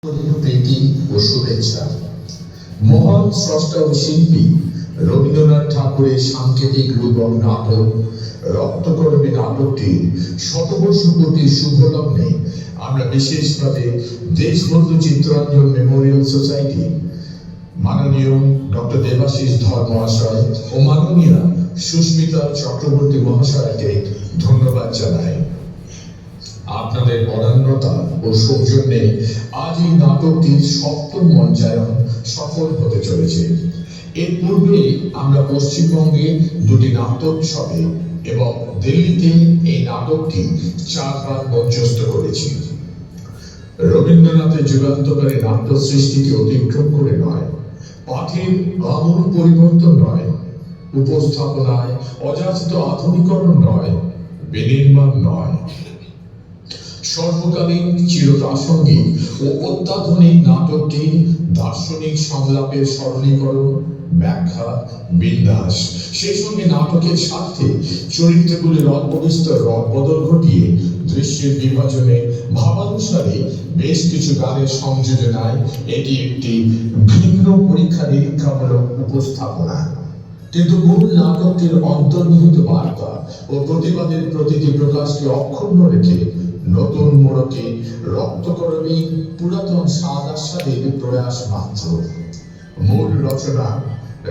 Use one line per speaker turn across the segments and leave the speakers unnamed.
প্রীতি ও শুভেচ্ছা। মহান স্রষ্টা ও শিল্পী রবীন্দ্রনাথ ঠাকুরের সাংকেতিক রূপক নাটক রক্তকরবী নাটকটির শতবর্ষপূর্তির শুভ লগ্নে আমরা বিশেষভাবে দেশবন্ধু চিত্তরঞ্জন মেমোরিয়াল সোসাইটি, মাননীয় ডক্টর দেবাশিস ধর মহাশয় ও মাননীয় সুস্মিতা চক্রবর্তী মহাশয়কে ধন্যবাদ জানাই। আপনাদের বদান্যতা ও সৌজন্যে আজ এই নাটকটির সপ্তম মঞ্চায়ন সফল হতে চলেছে। এর পূর্বে আমরা পশ্চিমবঙ্গে দুটি নাট্যোৎসবে এবং দিল্লিতে এই নাটকটি 4 বার মঞ্চস্থ করেছি। রবীন্দ্রনাথের যুগান্তকারী নাট্য সৃষ্টিকে অতিক্রম করে নয়, পাঠের আমূল পরিবর্তন নয়, উপস্থাপনায় অযাচিত আধুনিকরণ নয়, বিনির্মাণ নয়, সর্বকালীন চিরপ্রাসঙ্গিক ও অত্যাধুনিক নাটকটি দার্শনিক সংলাপের সরলীকরণ, ব্যাখ্যা, বিন্যাস, সেই সঙ্গে নাটকের স্বার্থে চরিত্রগুলির অল্পবিস্তর রদবদল ঘটিয়ে দৃশ্যের বিভাজনে ভাবানুসারে বেশ কিছু গানের সংযোজনায় এটি একটি ভিন্ন পরীক্ষা নিরীক্ষামূলক উপস্থাপনা। কিন্তু মূল নাটকটির অন্তর্নিহিত বার্তা ও প্রতিবাদের প্রতিটি প্রকাশকে অক্ষুণ্ণ রেখে নতুন মোড়কে রক্তকরবী পুরাতন স্বাদ আস্বাদের প্রয়াস মাত্র। মূল রচনা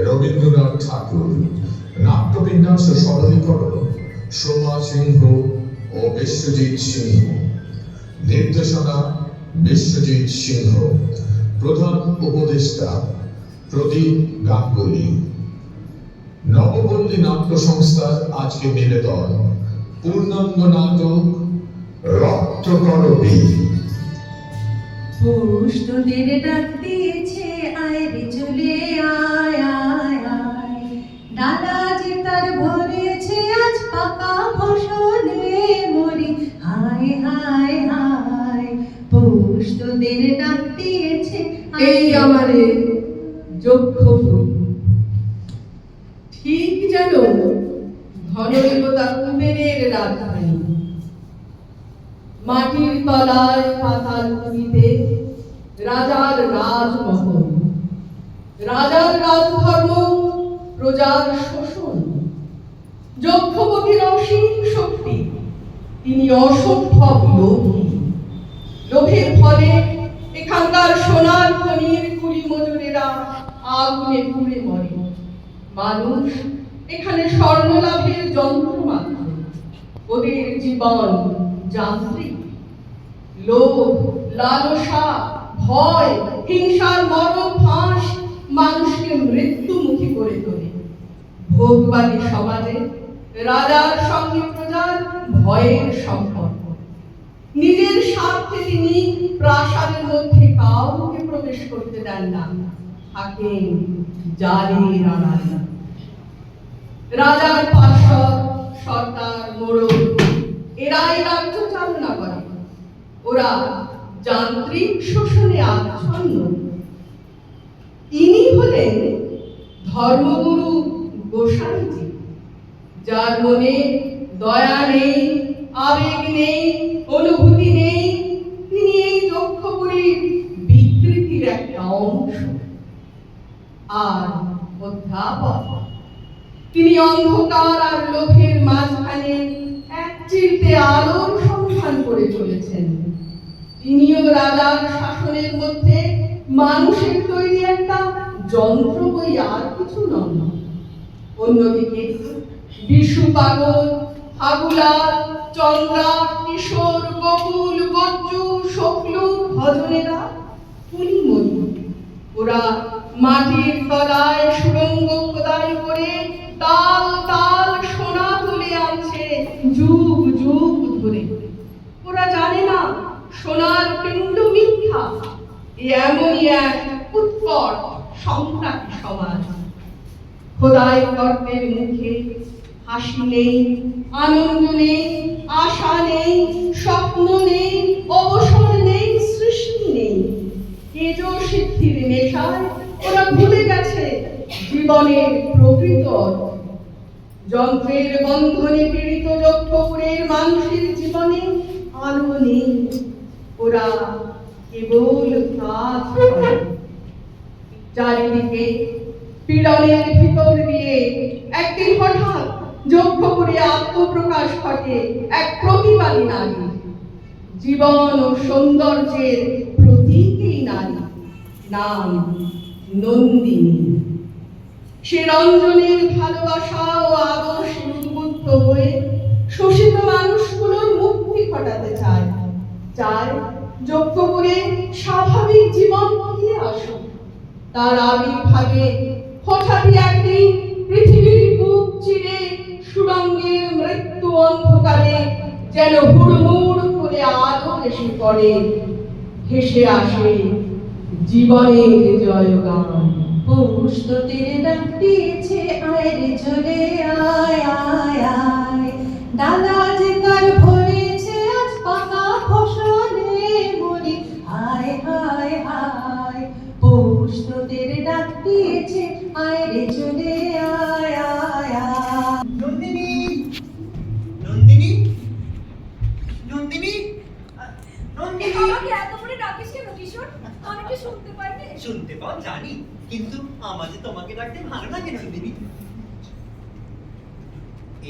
রবীন্দ্রনাথ ঠাকুর, নাট্যবিন্যাস ও সরলীকরণ সোমা সিংহ ও বিশ্বজিৎ সিংহ, নির্দেশনা বিশ্বজিৎ সিংহ, প্রধান উপদেষ্টা প্রদীপ গাঙ্গুলি। নবপল্লী নাট্য সংস্থার আজকে নিবেদন পূর্ণাঙ্গ নাটক রক্তকরবী।
পৌষ তোদের ডাক দিয়েছে, আয় রে চলে আয় আয় আয়, ডালা যে তার ভরেছে আজ পাকা ফসলে মরি, হায় হায় হায়। পৌষ তোদের ডাক দিয়েছে,
এই আমারে যক্ষ ঠিক যেন ধনদেবতা কুবেরের রাজধানী। মাটির তলায় পাতালপুরীতে রাজার রাজমহল, রাজার রাজধর্ম, প্রজার শোষণ। যক্ষপতির অসীম শক্তি, তিনি অসম্ভব লোভী। লোভের ফলে এখানকার সোনার খনির কুলি মজুরেরা আগুনে পুড়ে মরে। মানুষ এখানে স্বর্ণ লাভের যন্ত্র মাত্র। ওদের জীবন যান্ত্রিক। লোভ, লালসা, ভয়, হিংসার মরণ ফাঁস মানুষকে মৃত্যুমুখী করে তোলে। ভোগবাদী সমাজে রাজার সঙ্গে প্রজার ভয়ের সম্পর্ক। নিজের স্বার্থে তিনি প্রাসাদের মধ্যে কাউকে প্রবেশ করতে দেন না, থাকেন জালের আড়ালে। রাজার পার্ষদ, সরকার, মোড়ল এরাই রাজ্য চালনা করে। ওরা যান্ত্রিক শোষণে আচ্ছন্ন। ইনি হলেন ধর্মগুরু গোসাইজি, যার মনে দয়া নেই, আবেগ নেই, অনুভূতি নেই। তিনি এই যক্ষপুরীর বিকৃতির একটা অংশ। আর অধ্যাপক, তিনি অন্ধকার আর লোভের মাঝখানে এক চিলতে আলোর সন্ধান করে চলেছেন। তিনিও রাজার শাসনের মধ্যে মানুষের তৈরি একটা যন্ত্র, বই আর কিছু নন। অন্যদিকে বিশু পাগল, হাগুলার, চন্দ্রা, কিশোর, বকুল, গজ্জু, শকলু, ভজনেরা কুলি মজুর। ওরা মাটির তলায় সুড়ঙ্গ খোদাই করে তাল তাল সোনা তুলে আনছে যুগ যুগ ধরে। ওরা জানে না সোনার পিণ্ড মিথ্যা। এমনই এক উৎকট সম্প্রাতি সমাজ। খোদাই গর্তের মুখে হাসি নেই, আনন্দ নেই, আশা নেই, স্বপ্ন নেই, অবসর নেই, সৃষ্টি নেই। তেজ সিদ্ধির নেশায় ওরা ভুলে গেছে জীবনের প্রকৃত অর্থ। যন্ত্রের বন্ধনে পীড়িত যক্ষপুরের মানুষের জীবনে আলো নেই। ওরা কেবল কাজ করে। চারিদিকে পীড়নের ভিতর দিয়ে একদিন হঠাৎ যজ্ঞ করে আত্মপ্রকাশ ঘটে এক প্রতিবাদী নারী। জীবন ও সৌন্দর্যের প্রতীকী নারী, নাম নন্দিনী। সে রঞ্জনের ভালোবাসা ও আদর্শে উদ্বুদ্ধ হয়ে শোষিত মানুষগুলোর মুক্তি ঘটাতে চায়, চায় যজ্ঞ করে স্বাভাবিক জীবন ফিরে আসুক। তার আবির্ভাবে হঠাৎই একদিন পৃথিবীর বুক চিরে সুরঙ্গের মৃত্যু অন্ধকারে যেন হুড়মুড় করে আলো এসে পড়ে, ভেসে আসে জীবনের জয়গান।
পৌষ তোদের ডাক দিয়েছে, আয় রে চলে আয় আয় আয়। ডালা যে তার ভরেছে আজ পাকা ফসলে মরি, হায় হায় হায়। পৌষ তোদের ডাক দিয়েছে, আয় রে চলে আয় আয় আয়।
নন্দিনী, নন্দিনী, নন্দিনী, নন্দিনী।
আমাকে এত করে ডাকিস কেন কিশোর? আমি কি শুনতে পাইনি?
শুনতে পাও জানি, কিন্তু আমাদের তোমাকে ডাকতে ভালো লাগে নন্দিনী।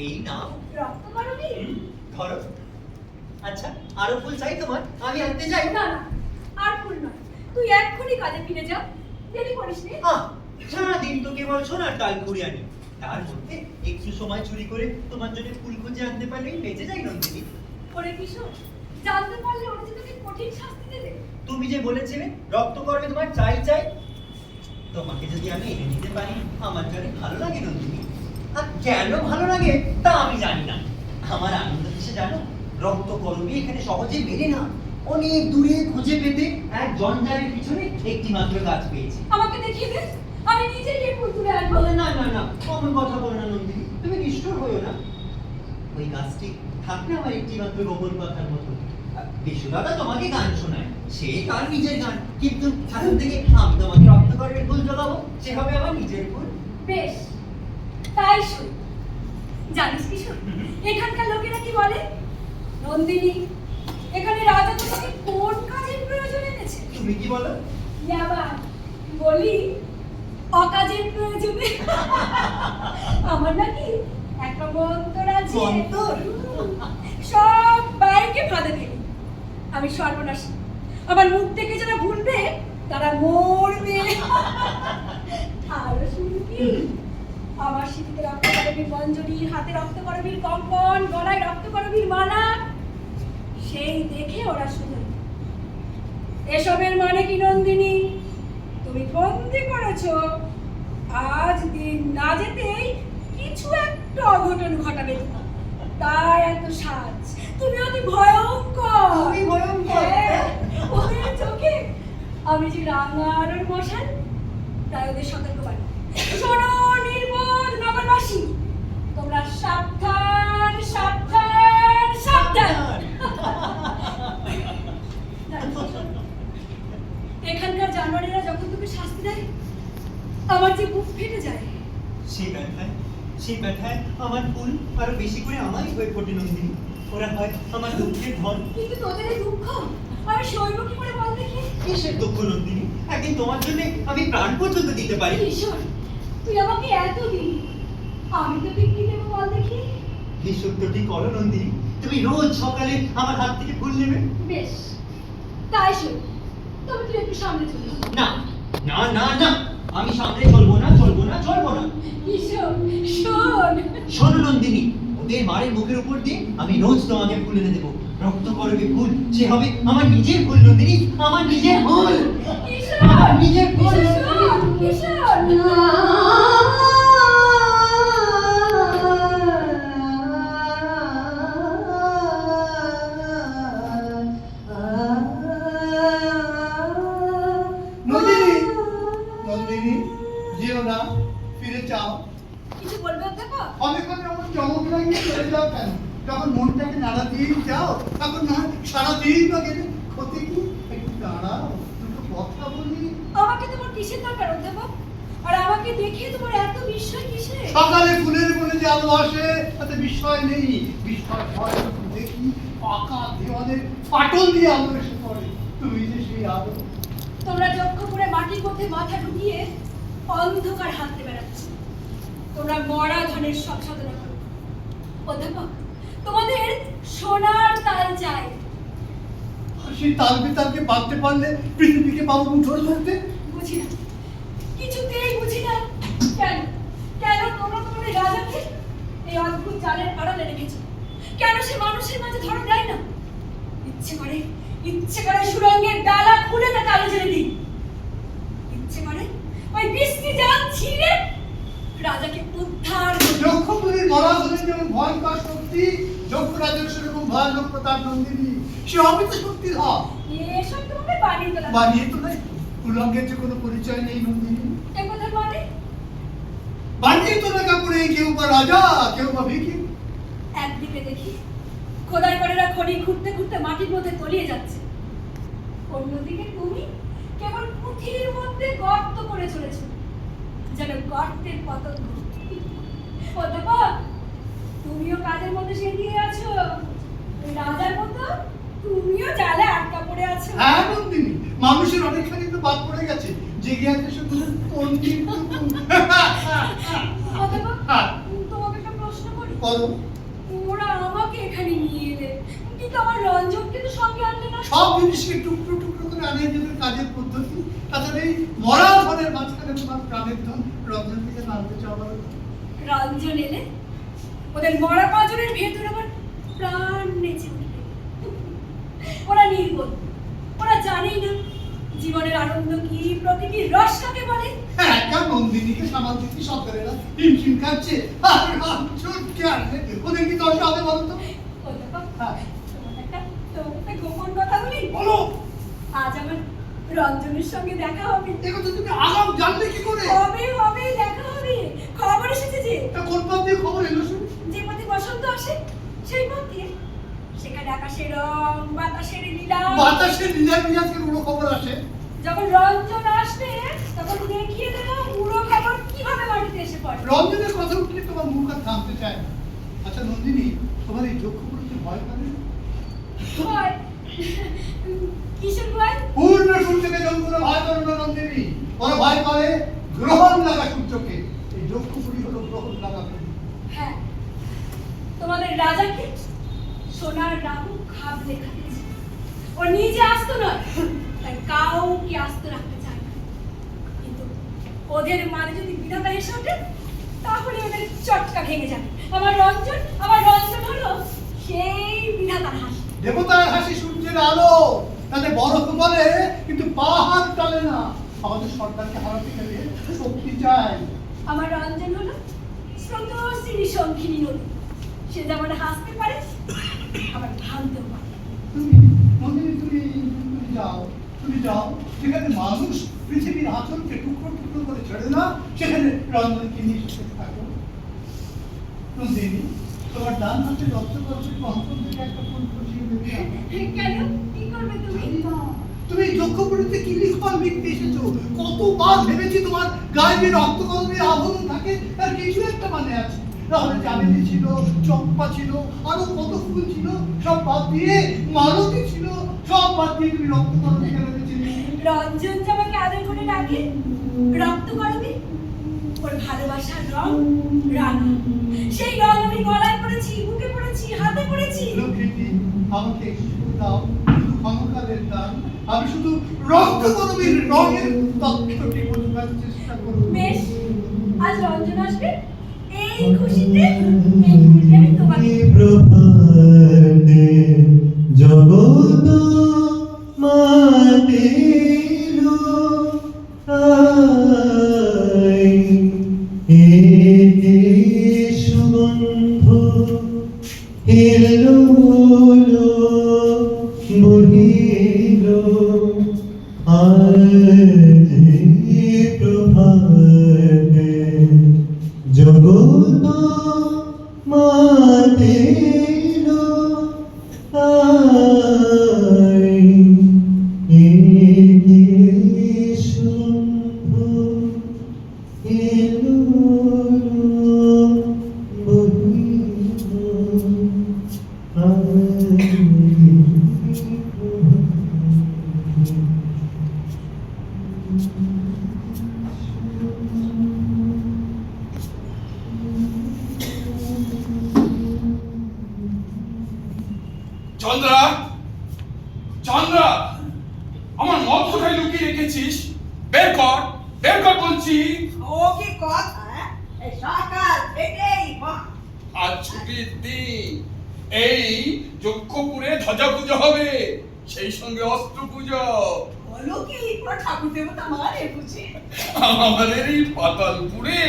এই নাও
রক্ত করবি?
ধরো। আচ্ছা, আরো ফুল চাই তোমার? আমি আনতে যাই।
না না, আর ফুল নয়, তুই এক্ষুনি কাজে ফিরে যা, দেরি করিস নি।
সারাদিন তো কেবল সোনার ডাল ঘুরে আনি, তার মধ্যে একটু সময় চুরি করে তোমার জন্য ফুল খুঁজে আনতে পারলেই বেঁচে যাই নন্দিনী।
ওরে কিশোর, জানতে পারলে ওরা যে তোকে কঠিন শাস্তি দেবে।
তুমি যে বলেছিলে রক্ত করবে তোমার চাই চাই, তোমাকে যদি আমি এনে দিতে পারি আমার জন্য ভালো লাগে নন্দিনী। আর কেন ভালো লাগে তা আমি জানি না, আমার আনন্দ কিসে জানো? রক্ত করবি এখানে সহজে মেলে না, অনেক দূরে খুঁজে পেতে এক জঞ্জালের পিছনে একটি মাত্র গাছ পেয়েছি।
আমাকে দেখিয়ে দে, আমি নিজে গিয়ে ফুল তুলে আনবো।
বলে না না না, অমন কথা বলো না নন্দিনী, তুমি নিষ্ঠুর হইও না। ওই গাছটি থাকলে আমার একটি মাত্র গোপন কথার মতো। বিশুদাদা তোমাকে গান শোনায়, সে তার নিজের গান, কিন্তু এখন থেকে আমি তোমাকে রক্ত করবে ফুল জোগাবো, সে হবে আমার নিজের ফুল।
বেশ, তাই শুন। জানিস কিশোর, এখানকার লোকেরা কি বলে? নন্দিনী, এখানে রাজা তোমাকে কোন কাজের প্রয়োজন এনেছে?
তুমি কি বলো?
ইয়াবা, বলি অকাজের প্রয়োজনে। আমার নাকি একটা মন্তর আছে।
মন্তর?
সব বাইকে ফাঁদে ফেলি। আমি সর্বনাশী, আমার মুখ থেকে যারা ভুলবে তারা মরবে। আরো শুনবি? আমার শীতে রক্ত করবীর মঞ্জরি, হাতে রক্ত করবীর কম্পন, গলায় রক্ত করবীর মালা, সেই দেখে ওরা শুনে। এসবের মানে কি নন্দিনী? তুমি বন্দি করেছো, আজ দিন না যেতেই কিছু একটা অঘটন ঘটাবে তুমি। তাই এত সাজ, তুমি অতি ভয়ঙ্কর।
আমি ভয়ঙ্কর?
হ্যাঁ, ওদের চোখে আমি যে রাঙার মশাল, তাই ওদের সতর্কবাণী। শোনো নির্বোধ নগরবাসী, তোমরা সাবধান সাবধান সাবধান। এখানকার জানোয়ারেরা যখন তোকে শাস্তি দেয়, আমার যে বুক ফেটে যায়।
সেই ব্যথায় আমার ফুল আরো বেশি করে আমারই হয়ে ফোটে নন্দিনী। ওরা হয় আমার দুঃখের ধন।
কিন্তু তোদের এই দুঃখ আমি সইব কি করে বল দেখি?
কিসের দুঃখ নন্দিনী? একদিন তোমার জন্য আমি প্রাণ পর্যন্ত দিতে পারি।
ঈশ্বর, তুই আমাকে এত দিলি, আমি তোকে কি দেবো বল দেখি?
এই সত্যটি করো নন্দিনী, তুমি রোজ সকালে আমার হাত থেকে ফুল নেবে।
বেশ, তাই শোন, তবে তুই একটু সামনে চলে আয়।
না না না না, আমি সামনে চলবো না চলবো না চলবো না।
ঈশ্বর, শোন।
শোনো নন্দিনী, ওদের মারের মুখের উপর দিয়ে আমি রোজ তোমাকে ফুল এনে দেবো। রক্ত করবে ফুল, সে হবে আমার নিজের ফুল নন্দিনী, আমার নিজের ফুল,
ঈশ্বর,
আমার নিজের ফুল।
ঈশ্বর, ঈশ্বর।
নন্দিনী, নন্দিনী, যেও না, ফিরে যাও।
কিছু বলবে অধ্যাপক?
অনেকক্ষণ যখন চমক লাগিয়ে চলে যাও কেন? যখন মনটাকে নাড়া দিয়ে যাও, তখন না সারাদিন বা গেলে ক্ষতি কি? একটু দাঁড়াও, দুটো কথা বলি।
আমাকে তোমার কিসের দরকার অধ্যাপক? আর আমাকে দেখে তোমার এত বিস্ময় কিসের?
সকালে ফুলের মনে যে আলো আসে তাতে বিস্ময় নেই, বিস্ময় হয় যখন দেখি পাকা দেওয়ালের ফাটল দিয়ে আলো এসে পড়ে। তুমি যে সে সেই আলো।
তোমরা যক্ষ করে মাটির মধ্যে মাথা ঢুকিয়ে অন্ধকার হাতে বেড়াচ্ছ। তোমরা মরা ধনের সব সাধনা করো। অধ্যাপক, তোমাদের সোনার তাল চাই।
আর সেই তাল বেতালকে বাঁধতে পারলে পৃথিবীকে পাবো মুঠোর মধ্যে।
বুঝি না, কিছুতেই বুঝি না কেন কেন তোমরা তোমাদের রাজাকে এই অদ্ভুত জালের আড়ালে রেখেছো। কেন সে মানুষের মাঝে ধরা দেয় না? ইচ্ছে করে সুরঙ্গের ডালা খুলে তাকে আলো জ্বেলে দিই। ইচ্ছে করে ওই বৃষ্টি জাল ছিঁড়ে রাজাকে উদ্ধার করি।
যক্ষপুরীর মরাধনের যেমন ভয়ঙ্কর শক্তি, যক্ষরাজের সেরকম ভয়ানক প্রতাপ নন্দিনী। সে অমিত শক্তির হক।
এসব তোমাকে বানিয়ে তোলা।
বানিয়ে তো নাই, উলঙ্গের যে কোনো পরিচয় নেই নন্দিনী।
এ কথা মানে
বানিয়ে তোলা কাপড়ে কেউ বা রাজা, কেউ বা ভিখিরি।
একদিকে দেখি খোদাই করেরা খড়ি খুঁড়তে খুঁড়তে মাটির মধ্যে তলিয়ে যাচ্ছে, অন্যদিকে তুমি কেবল পুঁথির মধ্যে গর্ত করে চলেছো, যেন গর্তের পতঙ্গ। অধ্যাপক, তুমিও কাজের মধ্যে সেগিয়ে আছো, রাজার মতো তুমিও জালে আটকা পড়ে আছো।
হ্যাঁ নন্দিনী, মানুষের অনেকখানি তো বাদ পড়ে গেছে, জেগে আছে শুধু পণ্ডিত।
অধ্যাপক,
হ্যাঁ।
তোমাকে একটা প্রশ্ন করি।
করো।
ওরা আমাকে এখানে নিয়ে এলে, কিন্তু আমার রঞ্জনকে তো সঙ্গে আনলে না।
সব জিনিসকে টুকরো টুকরো করে আনে নিজেদের কাজের পদ্ধতি। তাছাড়া এই মরা ধনের মাঝখানে তোমার প্রাণের ধন রঞ্জন থেকে নামতে চাওয়ার।
রঞ্জন এলে ওদের মরা পাঁজরের ভেতর আমার প্রাণ নেচে উঠবে। ওরা নির্বোধ, ওরা জানেই না জীবনের আনন্দ কি, প্রকৃতির রস কাকে বলে।
হ্যাঁ, একটা নন্দিনীকে সামাল দিতে সরকারেরা হিমশিম খাচ্ছে, আর রঞ্জনকে আনলে ওদের কি দশা হবে বলো তো?
অধ্যাপক,
হ্যাঁ।
তোমাকে একটা গোপন কথা বলি।
বলো।
আজ আমার রঞ্জনের সঙ্গে দেখা হবে।
এ কথা তুমি আগাম জানলে কি করে?
হবে দেখা হবে। খবর এসেছে যে
তা কোন পথ দিয়ে খবর এলো শুনি?
যে পথে বসন্ত আসে সেই পথ দিয়ে। সেখানে আকাশের রং, বাতাসের লীলা।
বাতাসের লীলায় মিলাজের উড়ো খবর আসে।
যখন রঞ্জন আসবে তখন দেখিয়ে দেবো উড়ো খবর কিভাবে মাটিতে এসে পড়ে।
রঞ্জনের কথা উঠলে তোমার মুখ আর থামতে চায় না। আচ্ছা নন্দিনী, তোমার এই যক্ষপুরীতে ভয় করে না?
ভয়? কিসের ভয়?
পূর্ণ সূর্যকে যন্ত্র ভয় করে না নন্দিনী, ওরা ভয় করে গ্রহণ লাগা সূর্যকে। এই যক্ষপুরী হলো গ্রহণ লাগা পুরী।
হ্যাঁ, তোমাদের রাজাকে সোনার রাহু খাব লেখা দিয়েছে। ও নিজে আসতো নয়, তাই কাউকে আস্ত রাখতে চায় না। কিন্তু ওদের মানে যদি বিধাতা এসে ওঠে, তাহলে ওদের চটকা ভেঙে যাবে। আমার রঞ্জন হলো সেই বিধাতার হাসি।
দেবতার হাসি সূর্যের আলো, তাতে বরফ বলে কিন্তু পাহাড় টালে না। আমাদের সরকারকে হারাতে গেলে শক্তি চাই।
আমার রঞ্জন হলো স্রোতস্বিনী শঙ্খিনী নদী। সে যেমন হাসতে পারে, আবার ভাঙতেও পারে।
তুমি নন্দিনী, তুমি যাও যেখানে মানুষ পৃথিবীর আচরণকে টুকরো টুকরো করে ছেড়ে না, সেখানে রঞ্জনকে নিয়ে এসে থাকো। নন্দিনী, তোমার ডান হাতে রক্ত করছে, অন্তর থেকে একটা ফুল ফুটিয়ে দেবে।
কেন? কি করবে তুমি?
তুমি যক্ষপুরীতে কি লিখবার লিখতে এসেছো? কতবার ভেবেছি তোমার গায়ে যে রক্তকলমের আবরণ থাকে তার কিছু একটা মানে আছে। তাহলে চামেলি ছিল, চম্পা ছিল, আরো কত ফুল ছিল, সব বাদ দিয়ে মালতী ছিল, সব বাদ দিয়ে তুমি রক্তকলমে কেন রেখেছিলে?
রঞ্জন যে আমাকে আদর করে ডাকে রক্ত করবে, ওর ভালোবাসার রং রাঙা। সেই রং আমি গলায় পড়েছি, বুকে পড়েছি, হাতে পড়েছি।
লক্ষ্মীটি, আমাকে একটু দাও, শুধু ক্ষমতাদের দান। আমি শুধু রক্তকলমের রঙের তথ্যটি বোঝবার চেষ্টা করব।
বেশ, আজ রঞ্জন আসবে, এই খুশিতে আমি তোমাকে
প্রভাতে জগত মাতের আই এ সুগন্ধ এলো বহিল আজ প্রভাতে জগত মাতের আই এ সুগন্ধ এলো বহিল আজ
চন্দ্রা, চন্দ্রা, আমার মদ কোথায় লুকিয়ে রেখেছিস? বের কর, বের কর বলছি।
ও কি কথা, এই সকাল থেকেই
আজ ছুটির দিন, এই যক্ষপুরে ধ্বজা পুজো হবে, সেই সঙ্গে অস্ত্র পুজো।
বলো কি পুরো ঠাকুর দেবতা মানে বুঝি?
আমাদের এই পাতালপুরে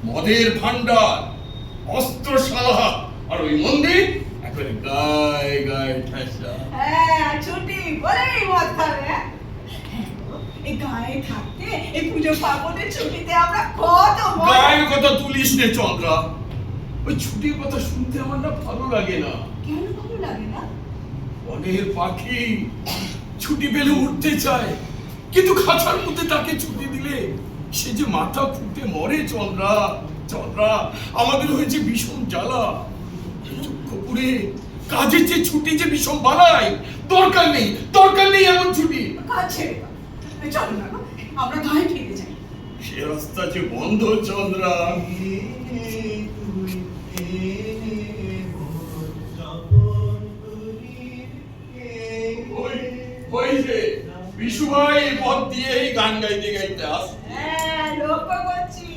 মদের ভান্ডার, অস্ত্রশালা, আর ওই মন্দির একেবারে গায়ে গায়ে ঠেসা।
হ্যাঁ ছুটি বলেই মত খাবে। এই গায়ে থাকতে এই পুজো পার্বণের ছুটিতে আমরা কত
গায়ের কথা তুলিস নে চন্দ্রা, ওই ছুটির কথা শুনতে আমার না ভালো লাগে না।
কেন ভালো লাগে না?
বনের পাখি ছুটি পেলে উঠতে চায়, কিন্তু খাঁচার মধ্যে তাকে ছুটি দিলে সে যে মাথা ফুটে মরে। চন্দ্রা, চন্দ্রা, আমাদের হয়েছে ভীষণ জ্বালা। যক্ষপুরে কাজের যে ছুটি যে ভীষণ বাড়ায়, দরকার নেই, দরকার নেই এমন ছুটি।
কাজ ছেড়ে দাও, চলো না আমরা গায়ে ফিরে যাই।
সে রাস্তা যে বন্ধ চন্দ্রা। ওই যে বিশু ভাই পথ দিয়ে এই গান গাইতে গাইতে আসছে।
হ্যাঁ লক্ষ্য করছি,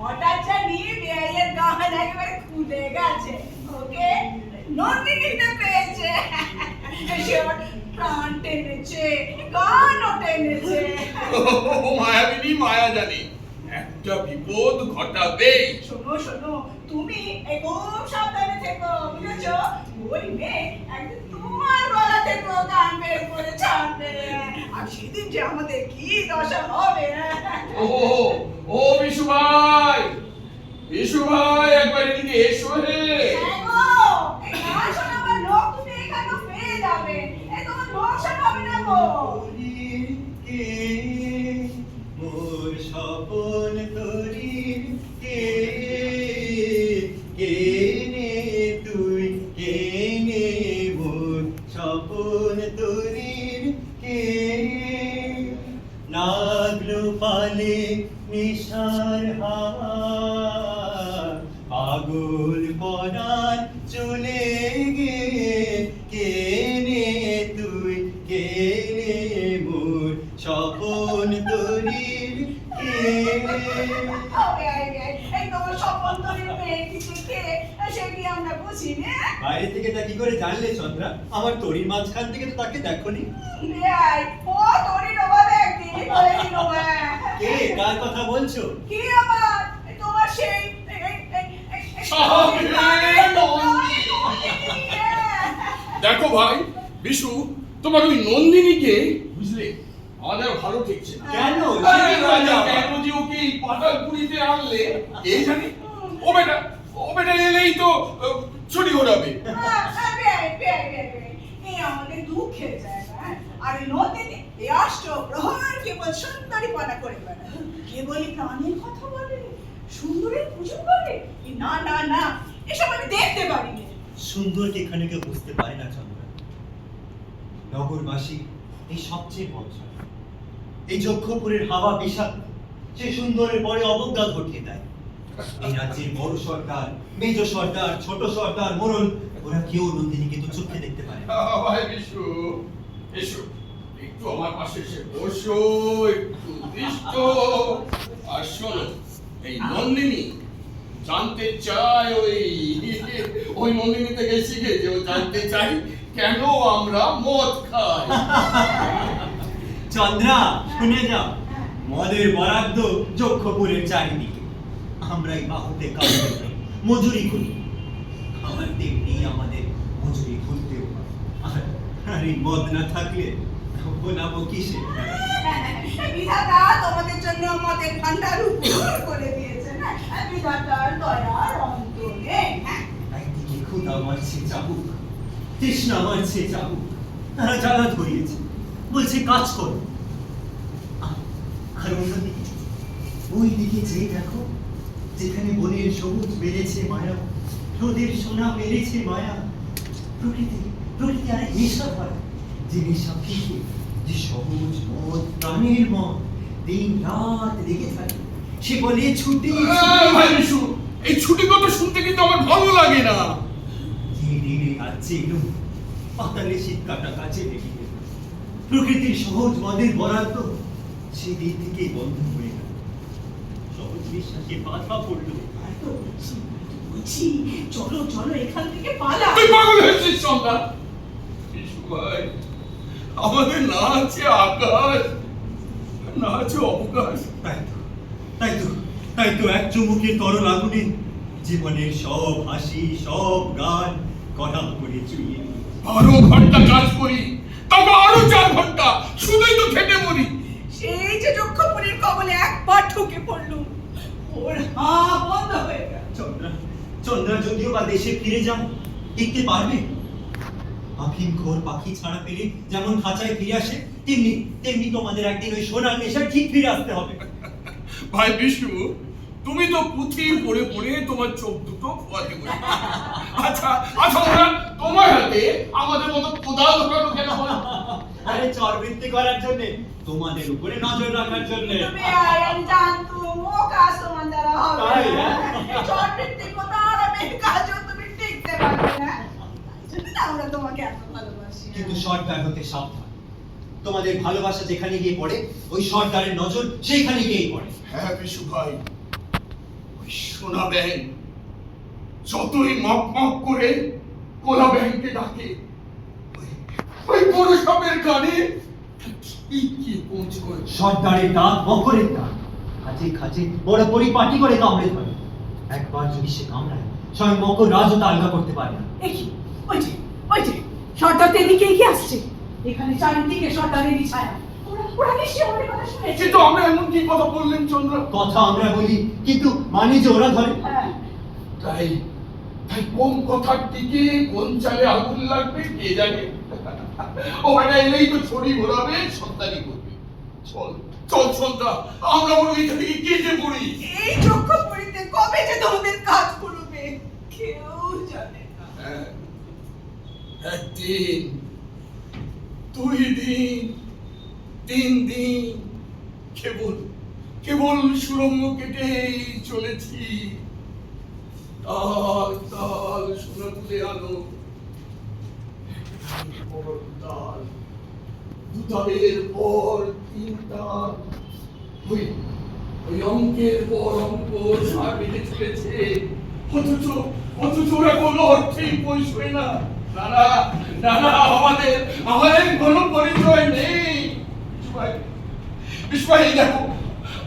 হঠাৎ জানি বিয়ের গান একেবারে খুলে গেছে। ওকে নন্দিনীতে পেয়েছে, সে ওর প্রাণ টেনেছে, গানও টেনেছে।
ও মায়াবিনী মায়া জানি একটা বিপদ ঘটাবে।
শোনো শোনো, তুমি খুব সাবধানে থেকো, বুঝেছো? ওই মেয়ে একদিন তোমার গলা থেকে গান বের করে ছাড়বে, আর সেদিন যে আমাদের কি দশা হবে।
ও ও বিশু ভাই, বিশু ভাই, একবার এদিকে এসো হে।
হ্যাঁ গো, এই গান শোনাবার লোক তুমি এখানে পেয়ে যাবে, এই তোমার লোক শোনাবে না গো।
মোর স্বপন তরির কে, কে নে তুই, কে নে মোর স্বপন তরির কে। নাগলো পালে নিশার হাওয়া, পাগল পরাণ চলে গে, কে নে তুই, কে নে মোর স্বপন তরির কে।
এই তোমার স্বপন তরির মেয়েটি কে, সেটি আমরা বুঝি না।
বাইরে থেকে তা কি করে জানলে চন্দ্রা? আমার তরির মাঝখান থেকে তো তাকে দেখোনি।
ভাই ও তরির অভাবে একদিন বলে দিল।
কে, কার কথা বলছো?
কি আবার তোমার সেই
দেখো ভাই বিশু, তোমার ওই নন্দিনীকে বুঝলে আমাদের ভালো ঠেকছে না।
কেন?
আরে রাজা, কেন যে ওকে এই পাতালপুরিতে আনলে কে জানে। ও বেটা এলেই তো ছুটি ঘোরাবে।
আমাদের দুঃখের জায়গা। আর নন্দিনী এই অষ্টপ্রহর কেবল সুন্দরী পানা করে বেড়ায়, কেবলই প্রাণের কথা বলে, সুন্দরের পুজো করে। না না না, এসব আমি দেখতে পারিনি।
সুন্দরকে এখানে কেউ বুঝতে পারে না চন্দ্রা। নগরবাসী এই সবচেয়ে বজ্র, এই যক্ষপুরের হাওয়া বিষাক্ত, সে সুন্দরের পরে অবজ্ঞা ঘটিয়ে দেয়। এই রাজ্যের বড় সর্দার, মেজ সর্দার, ছোট সর্দার, মোড়ল, ওরা কেউ নন্দিনীকে তো চোখে দেখতে পারে না।
ভাই বিশু, এসো একটু আমার পাশে এসে বসো, একটু দৃষ্ট। আর শোনো, এই নন্দিনী জানতে চায়, ওই নন্দিনী থেকে শিখেছে, ও জানতে চাই কেন আমরা মদ খাই।
চন্দ্রা শুনে যাও, মদের বরাদ্দ যক্ষপুরের চারিদিকে। আমরা এই বাহুতে কাজ করি, মজুরি করি, খাবার তেমনি আমাদের মজুরি খুলতেও হয়। আর এই মদ না থাকলে বনাবো কিসে?
বিধাতা তোমাদের জন্য আমাদের ভান্ডার উপর করে দিয়েছে না, বিধাতার দয়ার অন্ত নেই।
একদিকে ক্ষুধা মারছে চাবুক, তৃষ্ণা মারছে চাবুক, তারা জ্বালা ধরিয়েছে, বলছে কাজ করো। আর অন্যদিকে ওই দিকে যে দেখো, যেখানে বনের সবুজ বেড়েছে মায়া, নদীর সোনা মেরেছে মায়া, প্রকৃতি আরেক নেশা ভরা, যে নেশা ফিকে, যে সবুজ মদ প্রাণের মদ, দিন রাত লেগে থাকে। সে বলে ছুটি
ভাই বিশু, এই ছুটি কথা শুনতে কিন্তু আমার ভালো লাগে না।
ধীরে যাচ্ছে এলো পাতালে শীত কাটা কাছে লেগে গেল। প্রকৃতির সহজ মদের বরাদ্দ সেদিন থেকে বন্ধ হয়ে গেল। সহজ বিশ্বাসে বাধা পড়লো।
বলছি চলো চলো এখান থেকে পালা।
তুই পাগল হয়েছিস সন্ধ্যা? বিশু ভাই, আমাদের না আছে আকাশ, না আছে অবকাশ।
তাই তো এক চুমুকের তরল আগুনে জীবনের সব হাসি সব গান কড়া করে চুইয়ে দিল।
12 ঘন্টা কাজ করি, তবে আরো 4 ঘন্টা শুধুই তো খেটে মরি।
সেই যে যক্ষপুরীর কবলে একবার ঢুকে পড়লুম, ওর হা বন্ধ হয়ে গেল।
চন্দ্রা যদিও বা দেশে ফিরে যাও, টিকতে পারবে? আফিম খোর পাখি ছাড়া পেলে যেমন খাঁচায় ফিরে আসে, তেমনি তোমাদের একদিন ওই সোনার নেশায় ঠিক ফিরে আসতে হবে।
ভাই বিশু, তুমি তো পুঁথি পড়ে পড়ে তোমার চোখ দুটো ফোয়াতে বলে। আচ্ছা ওরা তোমার হাতে আমাদের মতো কোদাল ধরানো কেন হলো?
আরে চরবৃত্তি করার জন্য, তোমাদের উপরে নজর রাখার জন্য।
তুমি আমি জানতুম ও কাজ তোমার দ্বারা হবে
তাই,
না।
হ্যাঁ?
চরবৃত্তি কোথাও আমি কাজও তুমি টিকতে পারবে না। যদি না আমরা তোমাকে এত ভালোবাসি।
কিন্তু সর্দার হতে সাবধান। তোমাদের ভালোবাসা যেখানে গিয়ে পড়ে, ওই সর্দারের নজর সেইখানে গিয়েই পড়ে।
হ্যাঁ বিশু ভাই, ওই সোনা ব্যাং যতই মক মক করে কোলা ব্যাংকে ডাকে, ওই বড় সাপের কানে কি পৌঁছ করে।
সর্দারের দাঁত মকরের দাঁত, খাঁচে খাঁচে বড় পরিপাটি করে কামড়ে ধরে। একবার যদি সে কামড়ায়, স্বয়ং মকর রাজও তা আলগা করতে পারে না।
দেখি ওই যে সর্দার তো এদিকে এগিয়ে আসছে। এখানে চারিদিকে সর্দারেরই ছায়া। ওরা নিশ্চয়ই আমাদের কথা শুনেছে।
কিন্তু আমরা এমন কি কথা বললেন চন্দ্র?
কথা আমরা বলি, কিন্তু মানি যে ওরা ধরে।
হ্যাঁ,
তাই কোন কথার দিকে কোন চালে আগুন লাগবে কে জানে। ওখানে এলেই তো ছড়ি ঘোরাবে, সন্তানি করবে। চল সন্ধ্যা, আমরা বলি এখান থেকে কেটে পড়ি।
এই যক্ষপুরীতে কবে যে তোমাদের কাজ করবে কেউ জানে না।
হ্যাঁ, একদিন, 2 দিন, 3 দিন, কেবল সুরঙ্গ কেটেই চলেছি। তাল তাল সোনা তুলে আনো, তাল 2 তালের পর 3 তাল, ওই অঙ্কের পর অঙ্ক সার বেঁধে চলেছে। অথচ ওরা কোনো অর্থেই পৌঁছবে না। না আমাদের কোনো পরিচয় নেই। বিস্ময়, দেখো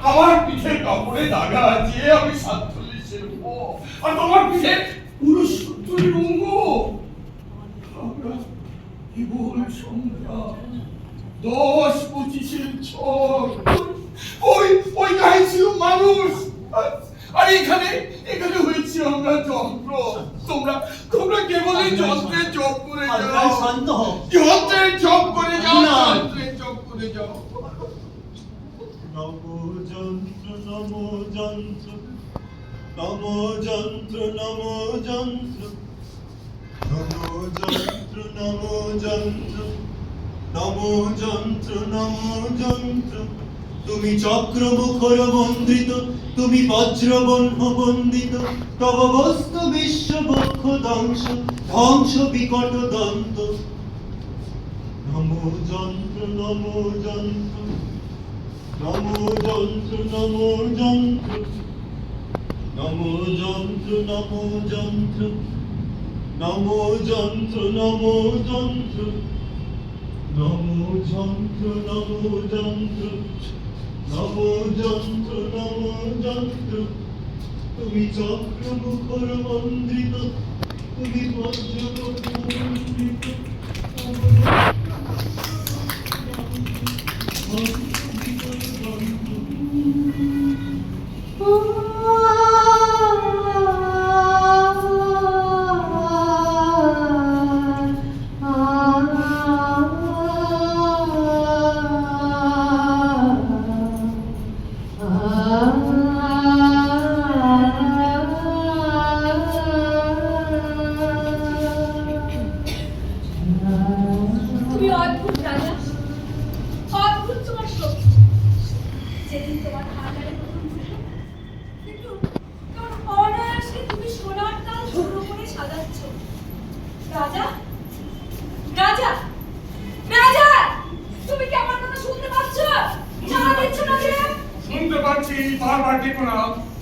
আমার পিঠের কাপড়ে দাগা আছে, আমি 47-এর উপর, আর তোমার পিঠে 69-এর অঙ্গ। আমরা কেবল সংখ্যা 10-25-এর ছক। ওই গায়ে ছিল মানুষ, আর এখানে হয়েছে আমরা যন্ত্র। তোমরা কেবল এই যন্ত্রের জপ করে যাও,
শান্ত হও।
যন্ত্রের জপ করে যাও,
না।
যন্ত্রের জপ করে যাও।
নমো যন্ত্র নমো যন্ত্র, নমো যন্ত্র নমো যন্ত্র, নমো যন্ত্র নমো যন্ত্র, নমো যন্ত্র নমো যন্ত্র। তুমি চক্র মুখর বন্দিত, তুমি বজ্রবহ্ন বন্দিত, তব বস্তু বিশ্ব বক্ষ ধ্বংস বিকট দন্ত। নমো যন্ত্র নমো যন্ত্র, নমো যন্ত্র নমো যন্ত্র, নমো যন্ত্র নমো যন্ত্র, নমো যন্ত্র নমো যন্ত্র, নমো যন্ত্র নমো যন্ত্র, নমো যন্ত্র নমো যন্ত্র। তুমি চক্র মুখর বন্দিত, তুমি বজ্রবহ্ন বন্দিত,
তুমি অদ্ভুত রাজা, অদ্ভুত তোমার শক্তি। যে
বারবার ডেকো না,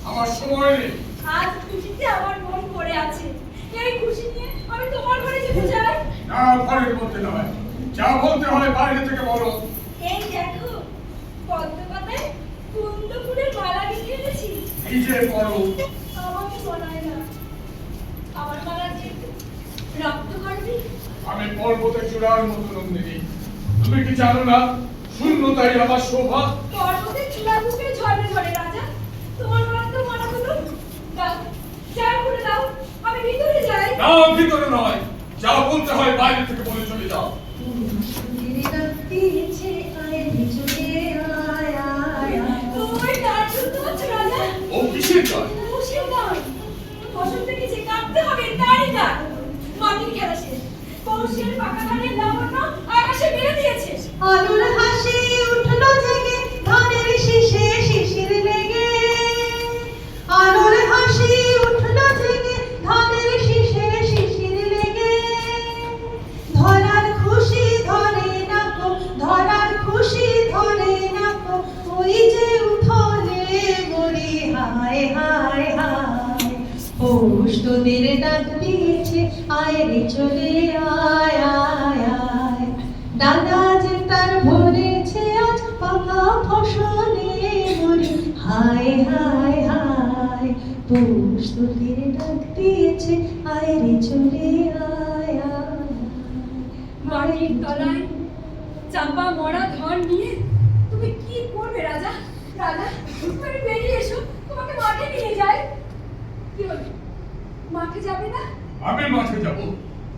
আমার সময় নেই।
আজ খুশিতে আমার মন ভরে আছে। এই খুশি নিয়ে আমি তোমার ঘরে যেতে চাই।
না, ঘরের মধ্যে নয়, যা বলতে হয় বাইরে থেকে বলো।
এই দেখো, পদ্ম পাতায় কুন্দ ফুলের মালা গেঁথে এনেছি।
নিজে করো।
আমাকে বলায় না, আমার মালা যে রক্ত করবি।
আমি পর্বতে চূড়ার মতো নন্দিনী, তুমি কি জানো না শূন্যতাই আমার শোভা।
পর্বতের চূড়ার বুকে ঝরে ঝরে রাজা, তোমার মালা হলো। দাও, যা করে দাও, আমি ভিতরে যাই।
না, ভিতরে নয়, যা বলতে হয় বাইরে থেকে বলে চলে যাও।
তোদের ডাক দিয়েছে আয় রে চলে আয় আয় আয়।
তোমার গান শুনতে পাচ্ছ রাজা?
ও কিসের গান?
খুশির গান। ফসল পেকেছে, কাটতে হবে তারই গান। মাটির খেলা শেষ, কৌশির পাকা ধানের লাবণ্য আকাশে মেরে দিয়েছে।
আলোর হাসি উঠলো জেগে ধানের শীষে শিশির লেগে। আলোর হাসি উঠলো জেগে ধানের শীষে শিশির লেগে। ধরার খুশি ধরে না কো, ধরার খুশি ধরে না কো, ওই যে উঠলে মরি হায় হায় হায়। পৌষ তোদের ডাক দিয়েছে আয় রে চলে আয় আয় আয়। ডালা যে তার ভরেছে আজ পাকা ফসলে মরি হায় হায় হায়। পৌষ তোদের ডাক দিয়েছে আয় রে চলে আয় আয়।
মাটির তলায় চাপা মরা ধন নিয়ে তুমি কি করবে রাজা? রাজা, তুমি বেরিয়ে এসো, তোমাকে মাঠে নিয়ে যাই। কি হলো, মাঠে যাবে না?
আমি মাঠে যাব,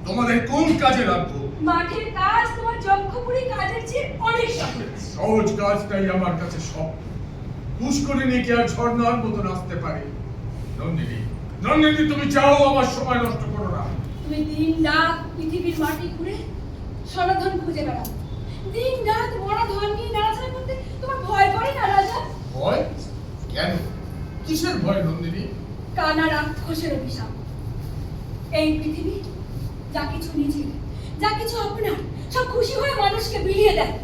তোমাদের কোন কাজে রাখবো?
মাঠের কাজ তোমার যক্ষপুরী কাজের চেয়ে অনেক সহজ।
সহজ কাজটাই আমার কাছে সব। পুষ্করিণী কি আর ঝর্ণার মতন আসতে পারে? নন্দিনী, নন্দিনী, তুমি চাও আমার সময় নষ্ট করো না।
তুমি দিন রাত পৃথিবীর মাটি ঘুরে সনাধন খুঁজে বেড়াও। দিন রাত মরা ধন নিয়ে নাড়াচাড়া করতে তোমার ভয় করে না রাজা?
ভয়? কেন? কিসের ভয় নন্দিনী?
কানা রাক্ষসের অভিশাপ। এই পৃথিবী যা কিছু নিজের, যা কিছু আপনার, সব খুশি হয়ে মানুষকে বিলিয়ে দেয়।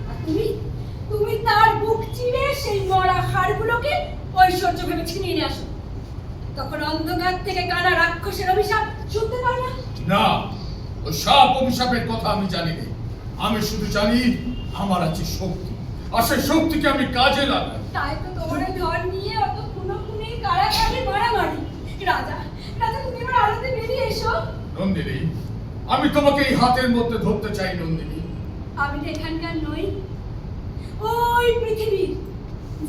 আর তুমি তুমি তার বুক চিরে সেই মরা হাড়গুলোকে ঐশ্বর্য ভেবে ছিনিয়ে নিয়ে আসো। তখন অন্ধকার থেকে কানা রাক্ষসের অভিশাপ শুনতে পাও না?
না, ওই সব অভিশাপের কথা আমি জানি না। আমি শুধু জানি আমার আছে শক্তি, আর সেই শক্তিকে আমি কাজে লাগাই।
তাই তো তোমার ওই ধন নিয়ে অত খুনোখুনি কারাকারি মারামারি। রাজা, রাজা, তুমি এবার আলোতে বেরিয়ে এসো।
নন্দিনী, আমি তোমাকে এই হাতের মধ্যে ধরতে চাই নন্দিনী।
আমি তো এখানকার নই, ওই পৃথিবীর,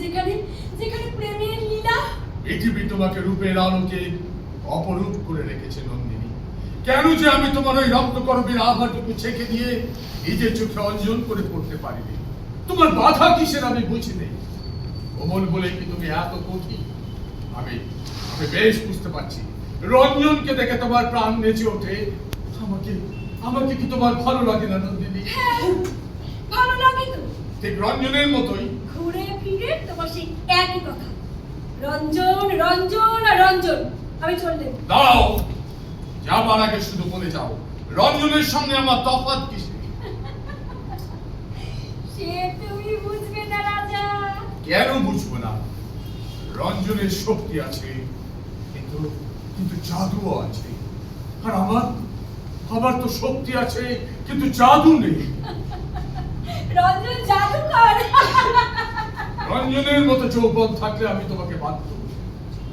যেখানে যেখানে প্রেমের লীলা।
পৃথিবী তোমাকে রূপের আলোকে অপরূপ করে রেখেছে নন্দিনী। কেন যে আমি তোমার ওই রক্তকরবের আভাটুকু ছেঁকে দিয়ে নিজের চোখে অঞ্জন করে পড়তে পারিনি? তোমার বাধা কিসের আমি বুঝি নেই। কোমল বলে কি তুমি এত কঠিন? আমি আমি বেশ বুঝতে পারছি। রঞ্জনকে দেখে তোমার প্রাণ নেচে ওঠে। আমাকে আমাকে কি তোমার ভালো লাগে না নন্দিনী?
হ্যাঁ, ভালো লাগে তো।
ঠিক রঞ্জনের মতোই।
ঘুরে ফিরে তোমার সেই একই কথা, রঞ্জন রঞ্জন আর রঞ্জন। আমি চললে
দাও, যাবার আগে শুধু বলে যাও, রঞ্জনের সঙ্গে আমার তফাৎ কিসে?
সে তুমি বুঝবে না রাজা।
কেন বুঝবো না? রঞ্জনের শক্তি আছে, কিন্তু কিন্তু জাদুও আছে। আর আমার তো শক্তি আছে, কিন্তু জাদু নেই।
রঞ্জন জাদুকর।
রঞ্জনের মতো যৌবন থাকলে আমি তোমাকে বাধ্য,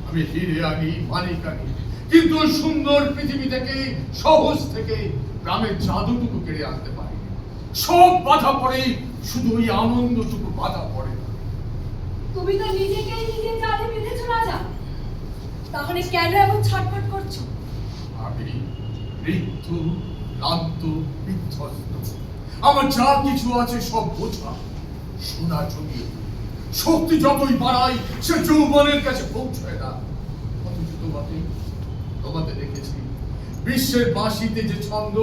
আমি হিরে আনি, মানিক আনি, কিন্তু ওই সুন্দর পৃথিবী থেকে, সহজ থেকে গ্রামের জাদুটুকু কেড়ে আনতে পারি। সব বাধা পড়ে, শুধু ওই আনন্দটুকু বাধা পড়ে না।
তুমি তো নিজেকেই নিজে জালে বেঁধেছো রাজা, তাহলে কেন এমন ছটফট করছো?
আমি মৃত্যু, ক্লান্ত, বিধ্বস্ত। আমার যা কিছু আছে সব বোঝা, সোনা জমিয়ে। শক্তি যতই বাড়াই, সে যৌবনের কাছে পৌঁছয় না। অথচ তোমাদের দেখেছি, বিশ্বের বাঁশিতে যে ছন্দ,